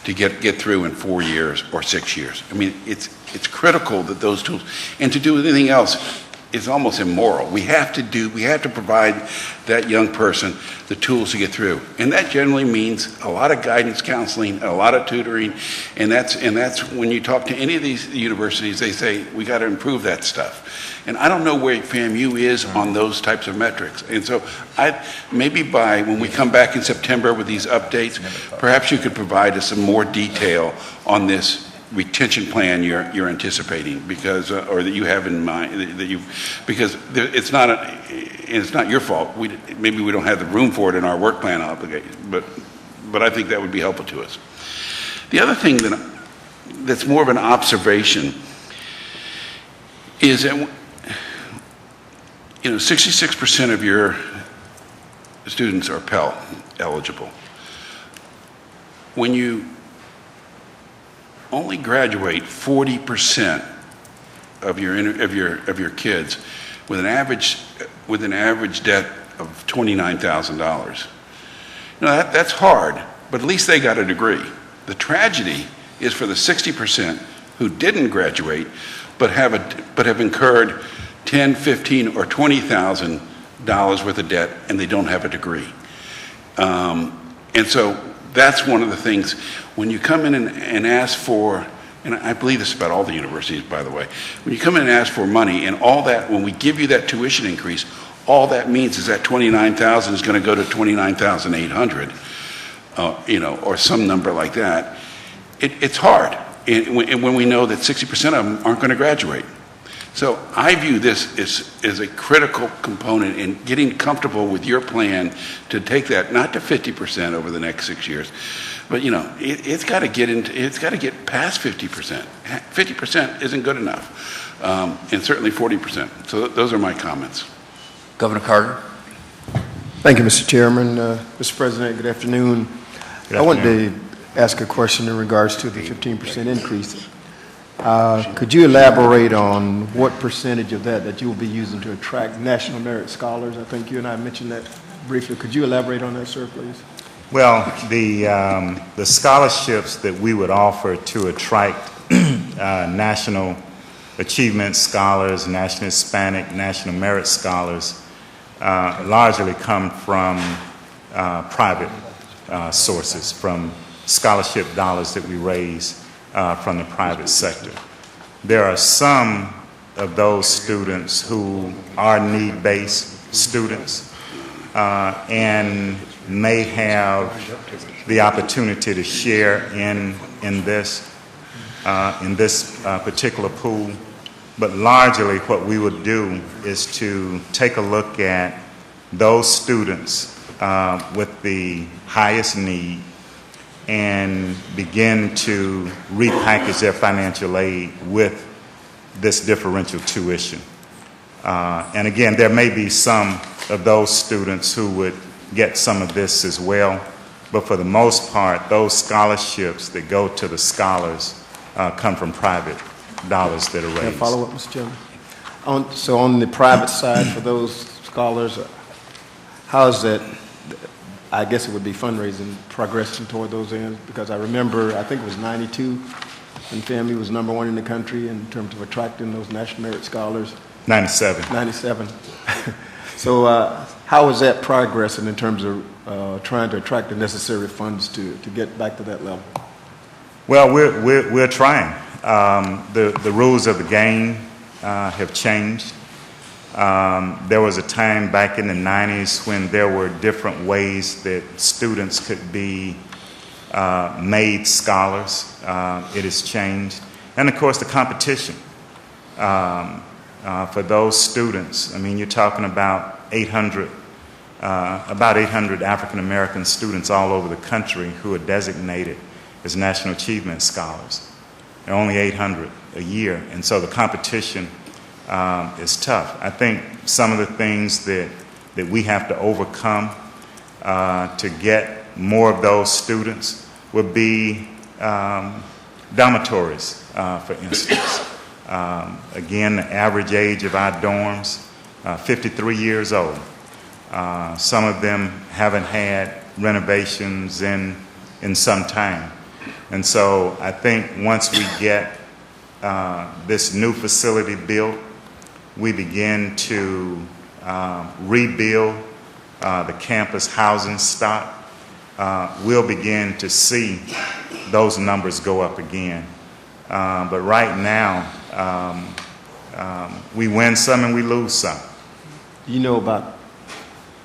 to get through in 4 years or 6 years. I mean, it's critical that those tools, and to do anything else, is almost immoral. We have to provide that young person the tools to get through. And that generally means a lot of guidance counseling, a lot of tutoring, and that's when you talk to any of these universities, they say, we got to improve that stuff. And I don't know where FAMU is on those types of metrics. And so maybe when we come back in September with these updates, perhaps you could provide us some more detail on this retention plan you're anticipating, because or that you have in mind, because it's not your fault. Maybe we don't have the room for it in our work plan obligation, but I think that would be helpful to us. The other thing that's more of an observation is that 66% of your students are Pell eligible. When you only graduate 40% of your kids with an average debt of $29,000. That's hard, but at least they got a degree. The tragedy is for the 60% who didn't graduate but have incurred $10,000, $15,000, or $20,000 worth of debt, and they don't have a degree. And so that's one of the things, when you come in and ask for, and I believe this about all the universities, by the way, when you come in and ask for money and all that, when we give you that tuition increase, all that means is that $29,000 is going to go to $29,800, or some number like that. It's hard, and when we know that 60% of them aren't going to graduate. So I view this as a critical component in getting comfortable with your plan to take that not to 50% over the next 6 years, but it's got to get past 50%. 50% isn't good enough, and certainly 40%. So those are my comments. Governor Carter? Thank you, Mr. Chairman. Mr. President, good afternoon. I wanted to ask a question in regards to the 15% increase. Could you elaborate on what percentage of that you will be using to attract national merit scholars? I think you and I mentioned that briefly. Could you elaborate on that, sir, please? Well, the scholarships that we would offer to attract national achievement scholars, national Hispanic, national merit scholars, largely come from private sources, from scholarship dollars that we raise from the private sector. There are some of those students who are need-based students and may have the opportunity to share in this particular pool. But largely what we would do is to take a look at those students with the highest need and begin to repackage their financial aid with this differential tuition. And again, there may be some of those students who would get some of this as well, but for the most part, those scholarships that go to the scholars come from private dollars that are raised. Can I follow up, Mr. Chairman? So on the private side for those scholars, how is that? I guess it would be fundraising, progressing toward those ends, because I remember, I think it was 92, and FAMU was #1 in the country in terms of attracting those national merit scholars. 97. 97. So how is that progressing in terms of trying to attract the necessary funds to get back to that level? Well, we're trying. The rules of the game have changed. There was a time back in the 90s when there were different ways that students could be made scholars. It has changed. And of course the competition for those students. I mean, you're talking about 800 African American students all over the country who are designated as National Achievement Scholars. There are only 800 a year, and so the competition is tough. I think some of the things that we have to overcome to get more of those students would be dormitories, for instance. Again, the average age of our dorms, 53 years old. Some of them haven't had renovations in some time. And so I think once we get this new facility built, we begin to rebuild the campus housing stock, we'll begin to see those numbers go up again. But right now, we win some and we lose some. Do you know about,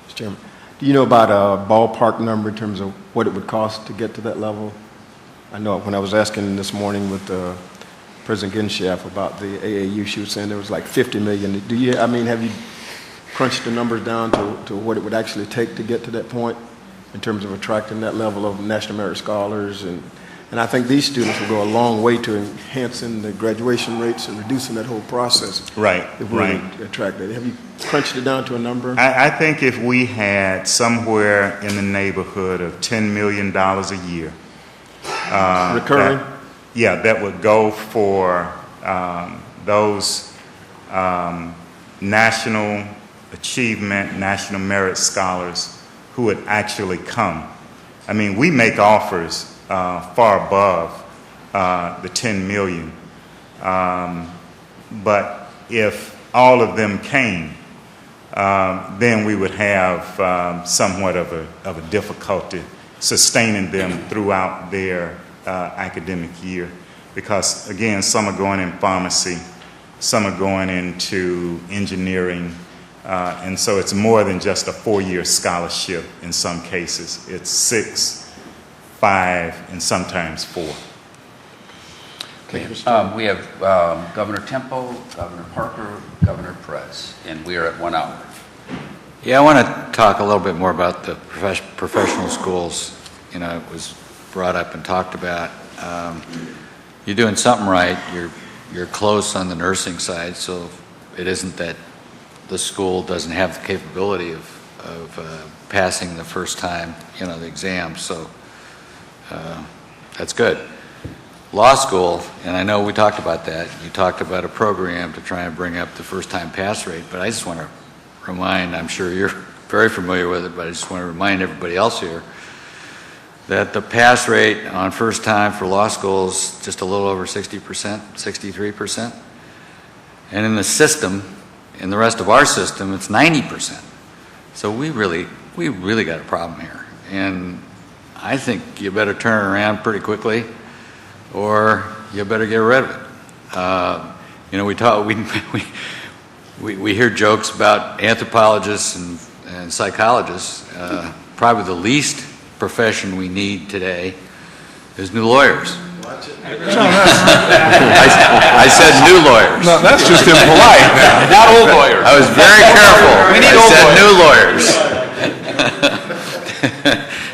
Mr. Chairman, do you know about a ballpark number in terms of what it would cost to get to that level? I know when I was asking this morning with President Ginshaft about the AAU, she was saying there was like 50 million. Do you, I mean, have you crunched the numbers down to what it would actually take to get to that point in terms of attracting that level of national merit scholars? And I think these students will go a long way to enhancing the graduation rates and reducing that whole process. Right, If we right. attract that. Have you crunched it down to a number? I think if we had somewhere in the neighborhood of $10 million a year. Recurring? That would go for those national achievement, national merit scholars who would actually come. I mean, we make offers far above the 10 million. But if all of them came, then we would have somewhat of a difficulty sustaining them throughout their academic year. Because, again, some are going in pharmacy, some are going into engineering, and so it's more than just a 4-year scholarship in some cases. It's 6, 5, and sometimes 4. Okay. We have Governor Temple, Governor Parker, Governor Perez, and we are at 1 hour. Yeah, I want to talk a little bit more about the professional schools. You know, it was brought up and talked about. You're doing something right. You're close on the nursing side, so it isn't that the school doesn't have the capability of passing the first time, you know, the exam. So that's good. Law school, and I know we talked about that. You talked about a program to try and bring up the first-time pass rate, but I just want to remind, I'm sure you're very familiar with it, but I just want to remind everybody else here that the pass rate on first time for law school is just a little over 60%, 63%. And in the system, in the rest of our system, it's 90%. So we really got a problem here. And I think you better turn it around pretty quickly, or you better get rid of it. You know, we hear jokes about anthropologists and psychologists. Probably the least profession we need today is new lawyers. I said new lawyers. No, that's just impolite. Not old lawyers. I was very careful. We need new lawyers.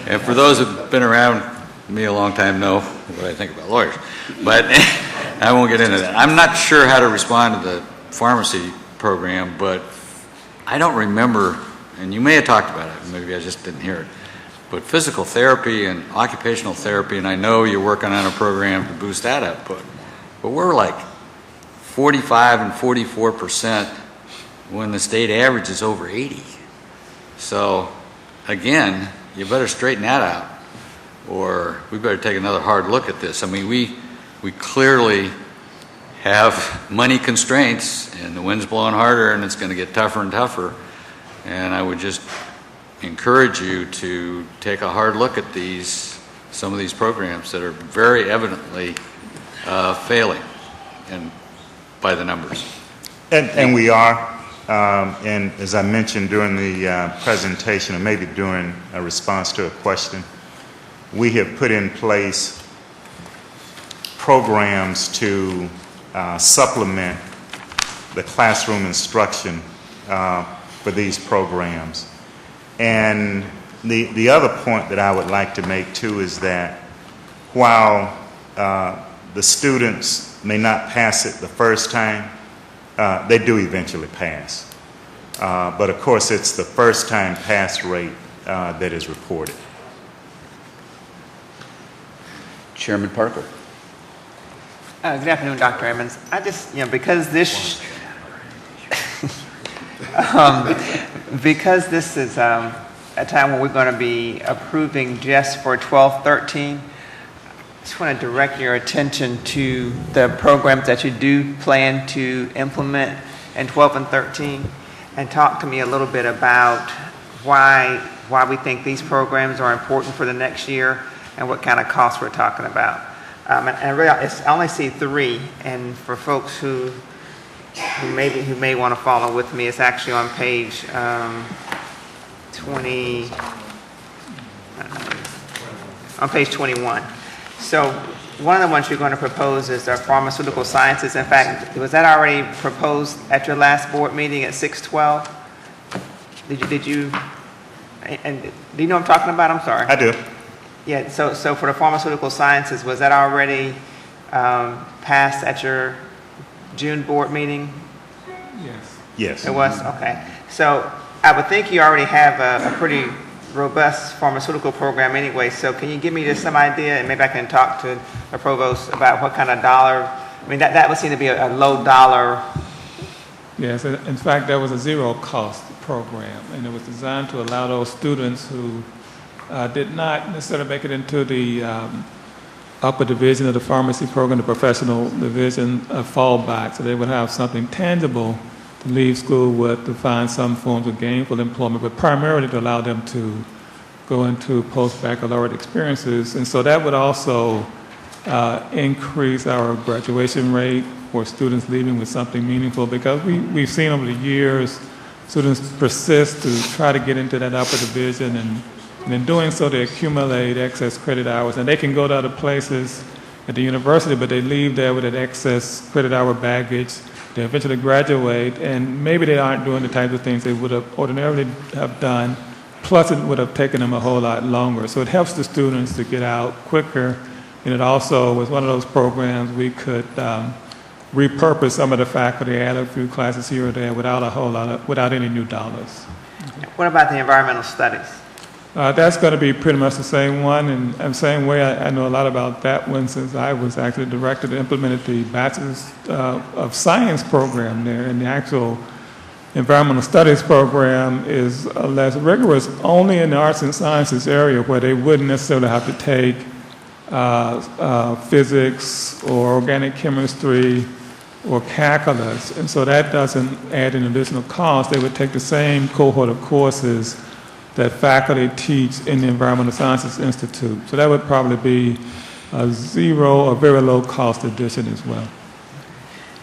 And for those who've been around me a long time know what I think about lawyers. But I won't get into that. I'm not sure how to respond to the pharmacy program, but I don't remember, and you may have talked about it, maybe I just didn't hear it, but physical therapy and occupational therapy, and I know you're working on a program to boost that output, but we're like 45 and 44% when the state average is over 80. So again, you better straighten that out, or we better take another hard look at this. I mean, we clearly have money constraints, and the wind's blowing harder, and it's going to get tougher and tougher. And I would just encourage you to take a hard look at some of these programs that are very evidently failing, and by the numbers. And we are, and as I mentioned during the presentation, or maybe during a response to a question, we have put in place programs to supplement the classroom instruction for these programs. And the other point that I would like to make too is that while the students may not pass it the first time, they do eventually pass. But of course, it's the first time pass rate that is reported. Chairman Parker. Good afternoon, Dr. Emmons. I just, because this, because this is a time when we're going to be approving just for 12-13, I just want to direct your attention to the programs that you do plan to implement and 12 and 13, and talk to me a little bit about why we think these programs are important for the next year and what kind of costs we're talking about. And really, I only see 3, and for folks who may want to follow with me, it's actually on page 21. So one of the ones you're going to propose is our Pharmaceutical Sciences. In fact, was that already proposed at your last board meeting at 6/12? Did you, and do you know what I'm talking about? I'm sorry. I do. Yeah, so for the Pharmaceutical Sciences, was that already passed at your June board meeting? Yes. Yes. It was? Okay. So I would think you already have a pretty robust pharmaceutical program anyway, so can you give me just some idea, and maybe I can talk to the provost about what kind of dollar, I mean, that would seem to be a low dollar. Yes, in fact, that was a zero-cost program, and it was designed to allow those students who did not necessarily make it into the upper division of the pharmacy program, the professional division, a fallback, so they would have something tangible to leave school with, to find some forms of gainful employment, but primarily to allow them to go into post-baccalaureate experiences. And so that would also increase our graduation rate for students leaving with something meaningful, because we've seen over the years students persist to try to get into that upper division, and in doing so they accumulate excess credit hours, and they can go to other places at the university, but they leave there with that excess credit hour baggage. They eventually graduate, and maybe they aren't doing the types of things they would have ordinarily have done, plus it would have taken them a whole lot longer. So it helps the students to get out quicker, and it also was one of those programs we could repurpose some of the faculty, add a few classes here or there without any new dollars. What about the environmental studies? That's going to be pretty much the same one, and the same way I know a lot about that one, since I was actually the director that implemented the Bachelor's of Science program there, and the actual environmental studies program is less rigorous only in the arts and sciences area, where they wouldn't necessarily have to take physics or organic chemistry or calculus, and so that doesn't add an additional cost. They would take the same cohort of courses that faculty teach in the Environmental Sciences Institute. So that would probably be a zero or very low cost addition as well.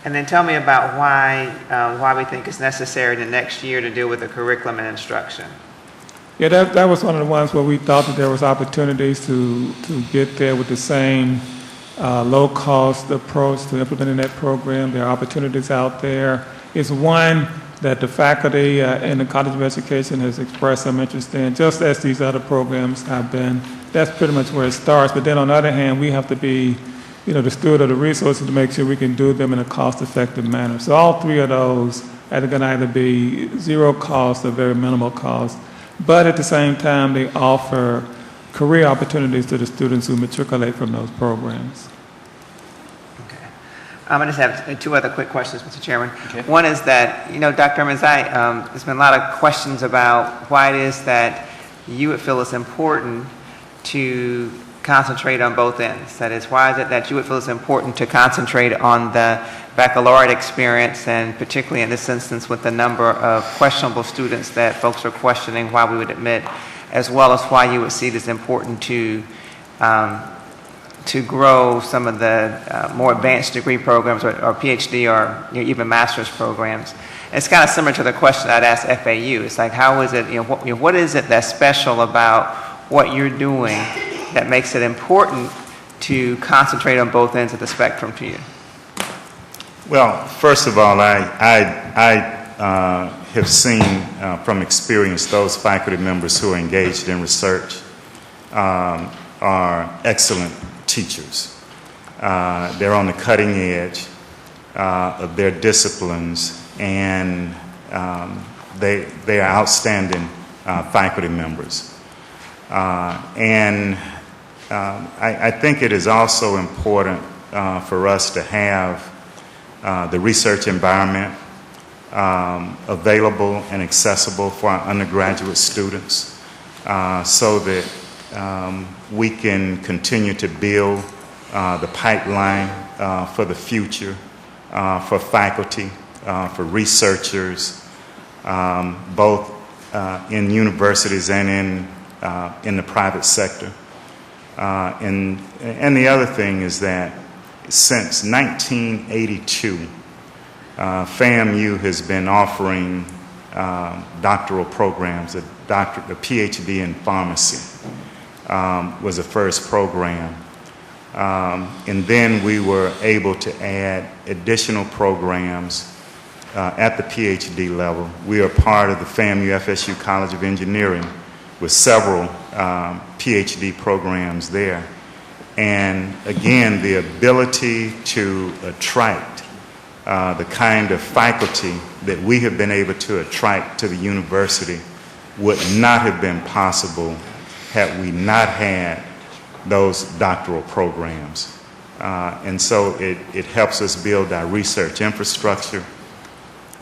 And then tell me about why we think it's necessary the next year to deal with the curriculum and instruction. Yeah, that was one of the ones where we thought that there was opportunities to get there with the same low cost approach to implementing that program. There are opportunities out there. It's one that the faculty in the College of Education has expressed some interest in, just as these other programs have been. That's pretty much where it starts. But then on the other hand, we have to be, the steward of the resources to make sure we can do them in a cost-effective manner. So all 3 of those are going to either be zero cost or very minimal cost. But at the same time, they offer career opportunities to the students who matriculate from those programs. I just have 2 other quick questions, Mr. Chairman. Okay. One is that, Dr. Manzai, there's been a lot of questions about why it is that you would feel it's important to concentrate on both ends. That is, why is it that you would feel it's important to concentrate on the baccalaureate experience, and particularly in this instance with the number of questionable students that folks are questioning why we would admit, as well as why you would see it as important to grow some of the more advanced degree programs or PhD or even master's programs. And it's kind of similar to the question I'd ask FAU. It's like, how is it, what is it that's special about what you're doing that makes it important to concentrate on both ends of the spectrum to you? Well, first of all, I have seen from experience those faculty members who are engaged in research are excellent teachers. They're on the cutting edge of their disciplines, and they are outstanding faculty members. And I think it is also important for us to have the research environment available and accessible for our undergraduate students, so that we can continue to build the pipeline for the future for faculty for researchers, both in universities and in the private sector. And the other thing is that since 1982, FAMU has been offering doctoral programs. A PhD in pharmacy was the first program. And then we were able to add additional programs at the PhD level. We are part of the FAMU FSU College of Engineering with several PhD programs there. And again, the ability to attract the kind of faculty that we have been able to attract to the university would not have been possible had we not had those doctoral programs. And so it helps us build our research infrastructure.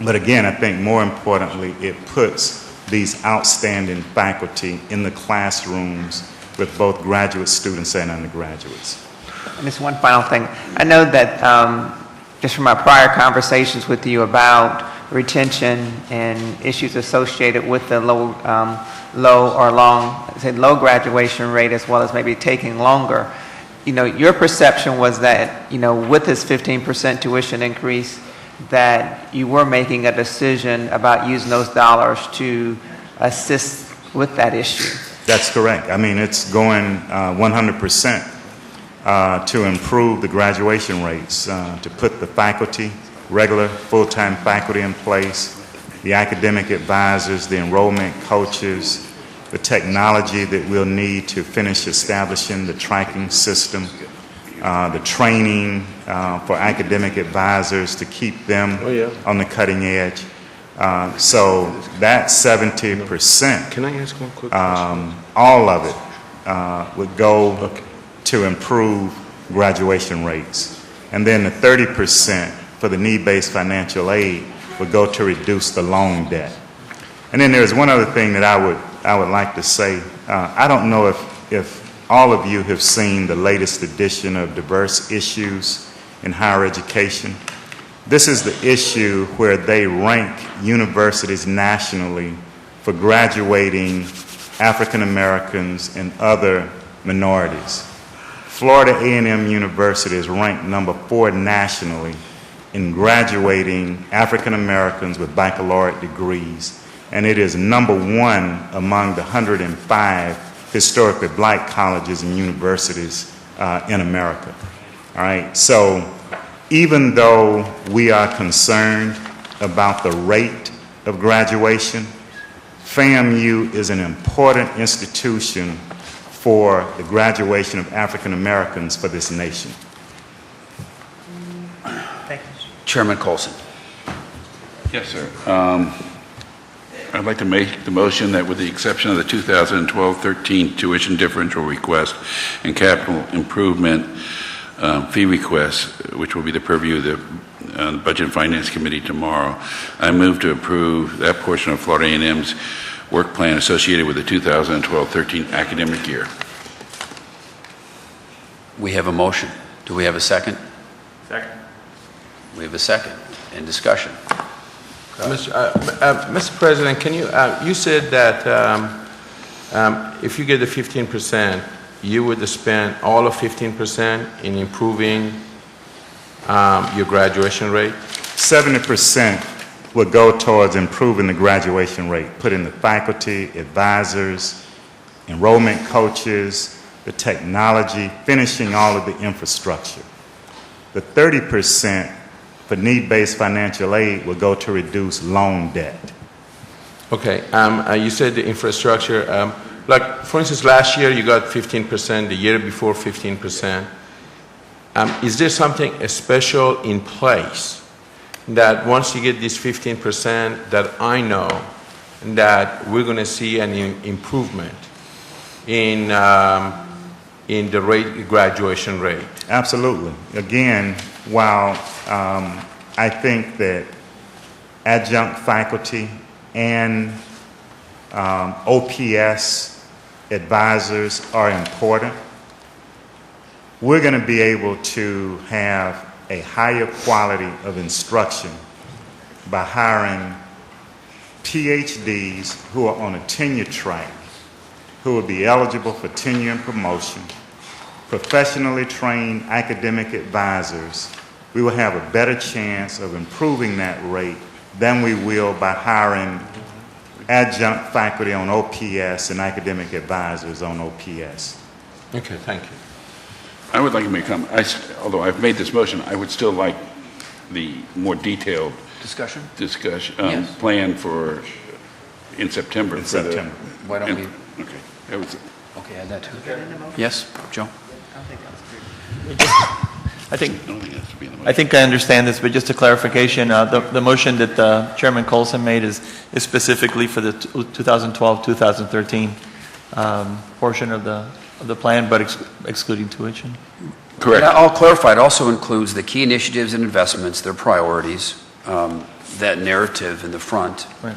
But again, I think more importantly, it puts these outstanding faculty in the classrooms with both graduate students and undergraduates. And just one final thing. I know that just from our prior conversations with you about retention and issues associated with the low graduation rate, as well as maybe taking longer, your perception was that, with this 15% tuition increase, that you were making a decision about using those dollars to assist with that issue. That's correct. I mean, it's going 100% to improve the graduation rates, to put the faculty, regular full-time faculty in place, the academic advisors, the enrollment coaches, the technology that we'll need to finish establishing the tracking system, the training for academic advisors to keep them on the cutting edge. So that 70%, Can I ask one quick question? all of it would go to improve graduation rates. And then the 30% for the need-based financial aid would go to reduce the loan debt. And then there's one other thing that I would like to say. I don't know if all of you have seen the latest edition of Diverse Issues in Higher Education. This is the issue where they rank universities nationally for graduating African Americans and other minorities. Florida A&M University is ranked number 4 nationally in graduating African Americans with baccalaureate degrees, and it is number 1 among the 105 historically black colleges and universities in America. All right, so even though we are concerned about the rate of graduation, FAMU is an important institution for the graduation of African Americans for this nation. Thank you. Chairman Colson. Yes, sir. I'd like to make the motion that with the exception of the 2012-13 tuition differential request and capital improvement fee requests, which will be the purview of the Budget and Finance Committee tomorrow, I move to approve that portion of Florida A&M's work plan associated with the 2012-13 academic year. We have a motion. Do we have a second? Second. We have a second. In discussion. Mr. President, can you said that if you get the 15%, you would spend all of 15% in improving your graduation rate? 70% would go towards improving the graduation rate, putting the faculty, advisors, enrollment coaches, the technology, finishing all of the infrastructure. The 30% for need-based financial aid will go to reduce loan debt. Okay, you said the infrastructure, like for instance, last year you got 15%, the year before 15%. Is there something special in place that once you get this 15% that I know that we're going to see an improvement in the graduation rate? Absolutely. Again, while I think that adjunct faculty and OPS advisors are important, we're going to be able to have a higher quality of instruction by hiring PhDs who are on a tenure track, who will be eligible for tenure and promotion, professionally trained academic advisors. We will have a better chance of improving that rate than we will by hiring adjunct faculty on OPS and academic advisors on OPS. Okay, thank you. I would like to make a comment. Although I've made this motion, I would still like the more detailed Discussion? Yes. Plan for in September. In September. Why don't we, Okay. That was it. okay, add that too. Yes, Joe? I think, I don't think it has to be in the motion. I think I understand this, but just a clarification, the motion that Chairman Colson made is specifically for the 2012-2013 portion of the plan, but excluding tuition? Correct. And I'll clarify, it also includes the key initiatives and investments, their priorities, that narrative in the front Right.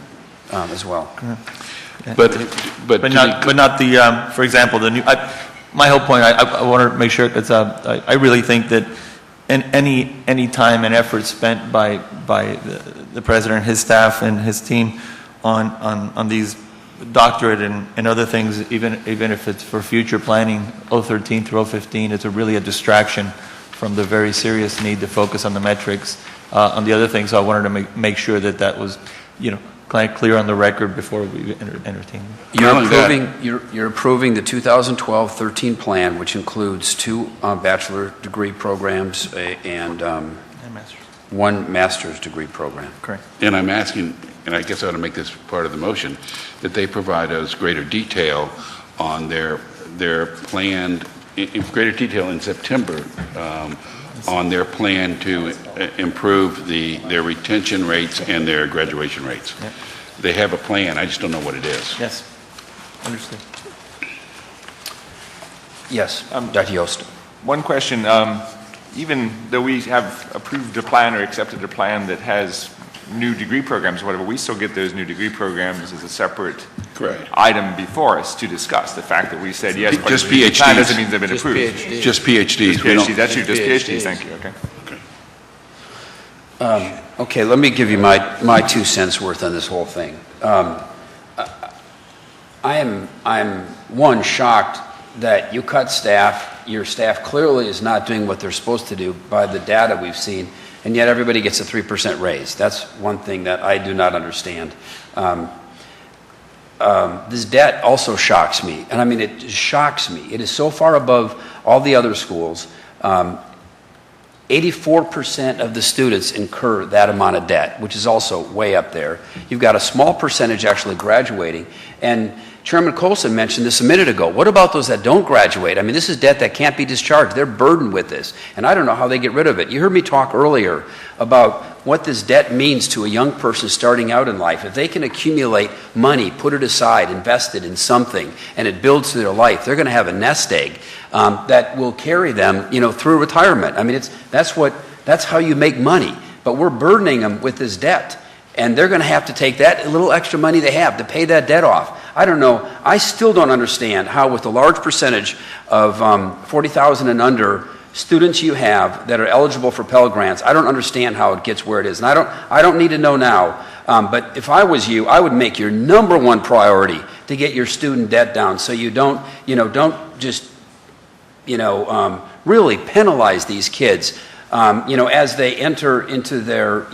As well. But not the, for example, the new, my whole point, I want to make sure, because I really think that any time and effort spent by the president, his staff, and his team on these doctorate and other things, even if it's for future planning, 013 through 015, it's really a distraction from the very serious need to focus on the metrics, on the other things. So I wanted to make sure that was, clear on the record before we entertain. You're approving the 2012-13 plan, which includes 2 bachelor degree programs and master's. 1 master's degree program. Correct. And I'm asking, and I guess I ought to make this part of the motion, that they provide us greater detail on their planned, in greater detail in September, on their plan to improve their retention rates and their graduation rates. Yep. They have a plan, I just don't know what it is. Yes, understood. Yes, Dr. Yost. One question, even though we have approved a plan or accepted a plan that has new degree programs or whatever, we still get those new degree programs as a separate Correct. item before us to discuss. The fact that we said yes, but Just the plan PhDs. doesn't mean they've been approved. Just PhDs. Just We don't- PhDs, that's you, just PhDs, thank you, okay. Okay, let me give you my 2 cents worth on this whole thing. I'm one, shocked that you cut staff. Your staff clearly is not doing what they're supposed to do by the data we've seen, and yet everybody gets a 3% raise. That's one thing that I do not understand. This debt also shocks me, and I mean, it shocks me. It is so far above all the other schools. 84% of the students incur that amount of debt, which is also way up there. You've got a small percentage actually graduating, and Chairman Colson mentioned this a minute ago. What about those that don't graduate? I mean, this is debt that can't be discharged. They're burdened with this, and I don't know how they get rid of it. You heard me talk earlier about what this debt means to a young person starting out in life. If they can accumulate money, put it aside, invest it in something, and it builds to their life, they're going to have a nest egg that will carry them, through retirement. I mean, that's how you make money. But we're burdening them with this debt, and they're going to have to take that little extra money they have to pay that debt off. I don't know. I still don't understand how, with a large percentage of 40,000 and under students you have that are eligible for Pell Grants, I don't understand how it gets where it is. And I don't need to know now. But if I was you, I would make your number 1 priority to get your student debt down, so you don't just really penalize these kids, as they enter into their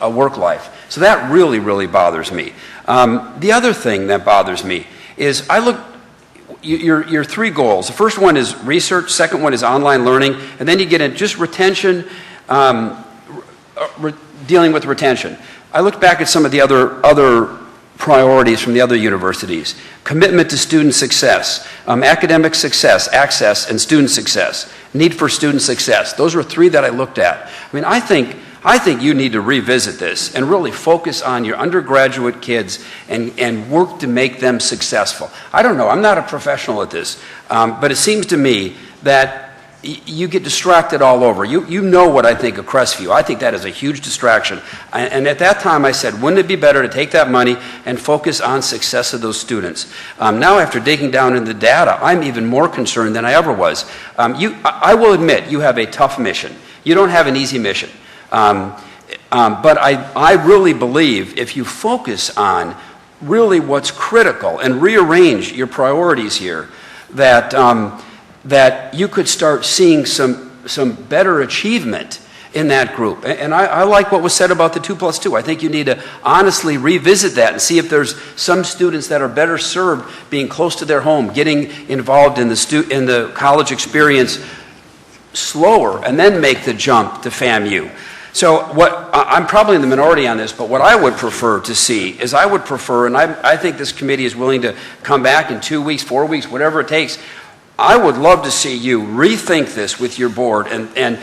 work life. So that really, really bothers me. The other thing that bothers me is your 3 goals. The first one is research, second one is online learning, and then you get in just retention, dealing with retention. I looked back at some of the other priorities from the other universities. Commitment to student success, academic success, access, and student success. Need for student success. Those were 3 that I looked at. I mean, I think you need to revisit this and really focus on your undergraduate kids and work to make them successful. I don't know. I'm not a professional at this, but it seems to me that you get distracted all over. You know what I think of Crestview. I think that is a huge distraction. And at that time I said, wouldn't it be better to take that money and focus on success of those students? Now, after digging down into the data, I'm even more concerned than I ever was. I will admit, you have a tough mission. You don't have an easy mission. But I really believe if you focus on really what's critical and rearrange your priorities here, that, that you could start seeing some better achievement in that group. And I like what was said about the 2+2. I think you need to honestly revisit that and see if there's some students that are better served being close to their home, getting involved in the college experience slower, and then make the jump to FAMU. So I'm probably in the minority on this, but what I would prefer to see is I would prefer, and I think this committee is willing to come back in 2 weeks, 4 weeks, whatever it takes. I would love to see you rethink this with your board, and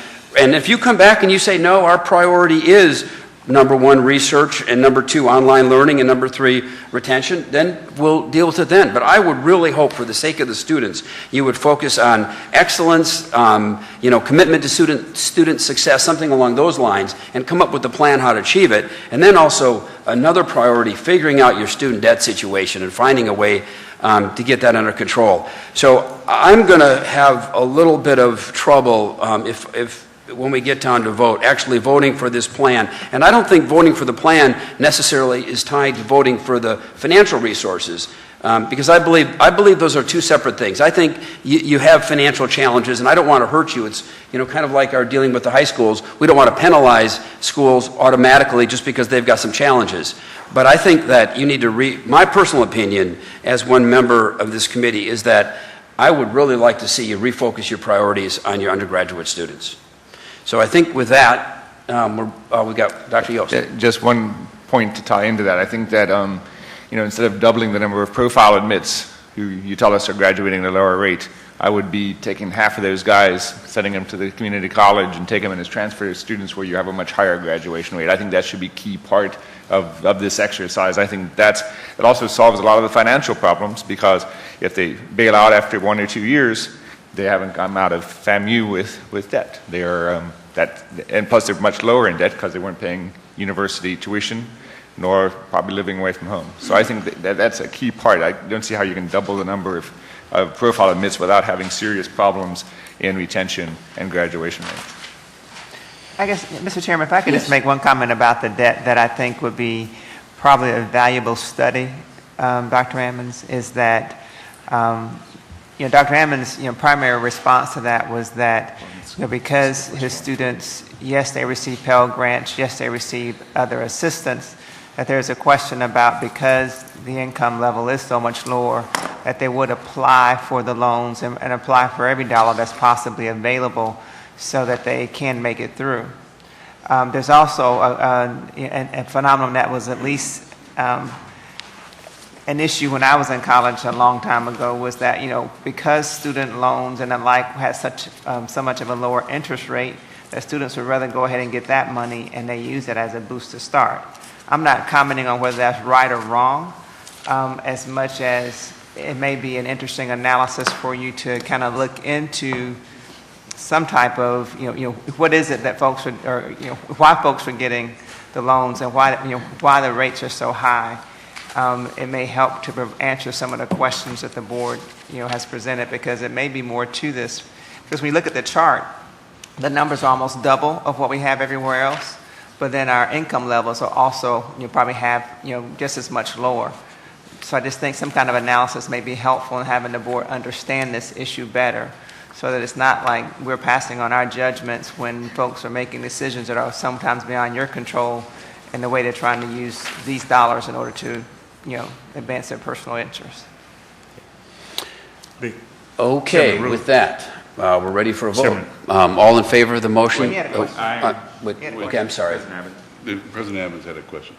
if you come back and you say, no, our priority is number 1, research, and number 2, online learning, and number 3, retention, then we'll deal with it then. But I would really hope, for the sake of the students, you would focus on excellence, commitment to student success, something along those lines, and come up with a plan how to achieve it. And then also, another priority, figuring out your student debt situation and finding a way to get that under control. So I'm going to have a little bit of trouble if when we get down to vote, actually voting for this plan. And I don't think voting for the plan necessarily is tied to voting for the financial resources, because I believe those are two separate things. I think you have financial challenges, and I don't want to hurt you. It's kind of like our dealing with the high schools. We don't want to penalize schools automatically just because they've got some challenges. But I think that you need to my personal opinion as one member of this committee is that I would really like to see you refocus your priorities on your undergraduate students. So I think with that, we got Dr. Yost. Just one point to tie into that. I think that, instead of doubling the number of profile admits who you tell us are graduating at a lower rate, I would be taking half of those guys, sending them to the community college and taking them as transfer students where you have a much higher graduation rate. I think that should be a key part of this exercise. I think it also solves a lot of the financial problems, because if they bail out after 1 or 2 years, they haven't come out of FAMU with debt. They are and plus they're much lower in debt because they weren't paying university tuition, nor probably living away from home. So I think that's a key part. I don't see how you can double the number of profile admits without having serious problems in retention and graduation rate. I guess, Mr. Chairman, if I could just make one comment about the debt that I think would be probably a valuable study, Dr. Ammons, is that Dr. Ammons' primary response to that was that because his students, yes, they receive Pell Grants, yes, they receive other assistance, that there's a question about, because the income level is so much lower, that they would apply for the loans and apply for every dollar that's possibly available so that they can make it through. There's also a phenomenon that was at least an issue when I was in college a long time ago, was that, because student loans and the like had so much of a lower interest rate, that students would rather go ahead and get that money and they use it as a boost to start. I'm not commenting on whether that's right or wrong, as much as it may be an interesting analysis for you to kind of look into some type of, what is it that folks are, or why folks are getting the loans and why the rates are so high. It may help to answer some of the questions that the board, has presented, because it may be more to this. Because when you look at the chart, the numbers are almost double of what we have everywhere else, but then our income levels are also, probably have, just as much lower. So I just think some kind of analysis may be helpful in having the board understand this issue better, so that it's not like we're passing on our judgments when folks are making decisions that are sometimes beyond your control in the way they're trying to use these dollars in order to advance their personal interests. Okay, with that, we're ready for a vote. All in favor of the motion? Well, he had a question. Okay, I'm sorry. President Evans had a question.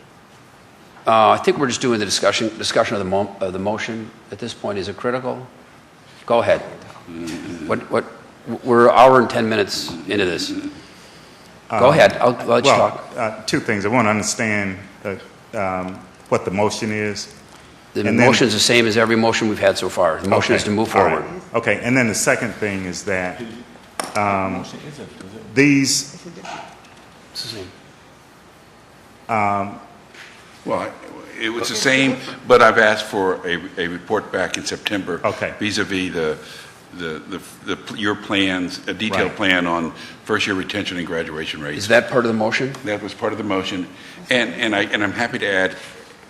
I think we're just doing the discussion of the motion at this point. Is it critical? Go ahead. We're an hour and 10 minutes into this. Go ahead. I'll let you talk. Two things. I want to understand what the motion is. The motion is the same as every motion we've had so far. The motion is to move forward. Right. Okay, and then the second thing is that these... It's the same. Well, it was the same, but I've asked for a report back in September. Okay. Vis-a-vis your plans, a detailed Right. plan on first-year retention and graduation rates. Is that part of the motion? That was part of the motion, and I'm happy to add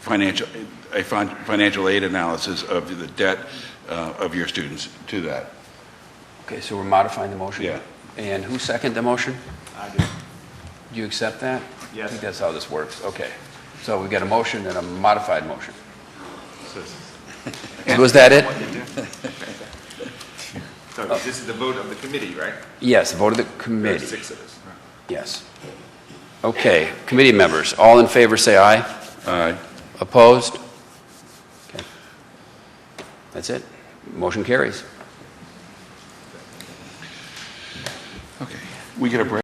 financial aid analysis of the debt of your students to that. Okay, so we're modifying the motion? Yeah. And who seconded the motion? I do. Do you accept that? Yes. I think that's how this works. Okay. So we've got a motion and a modified motion. Was that it? So this is the vote of the committee, right? Yes, vote of the committee. There's 6 of us. Yes. Okay, committee members, all in favor say aye. Aye. Opposed? Okay. That's it. Motion carries. Okay. We get a break.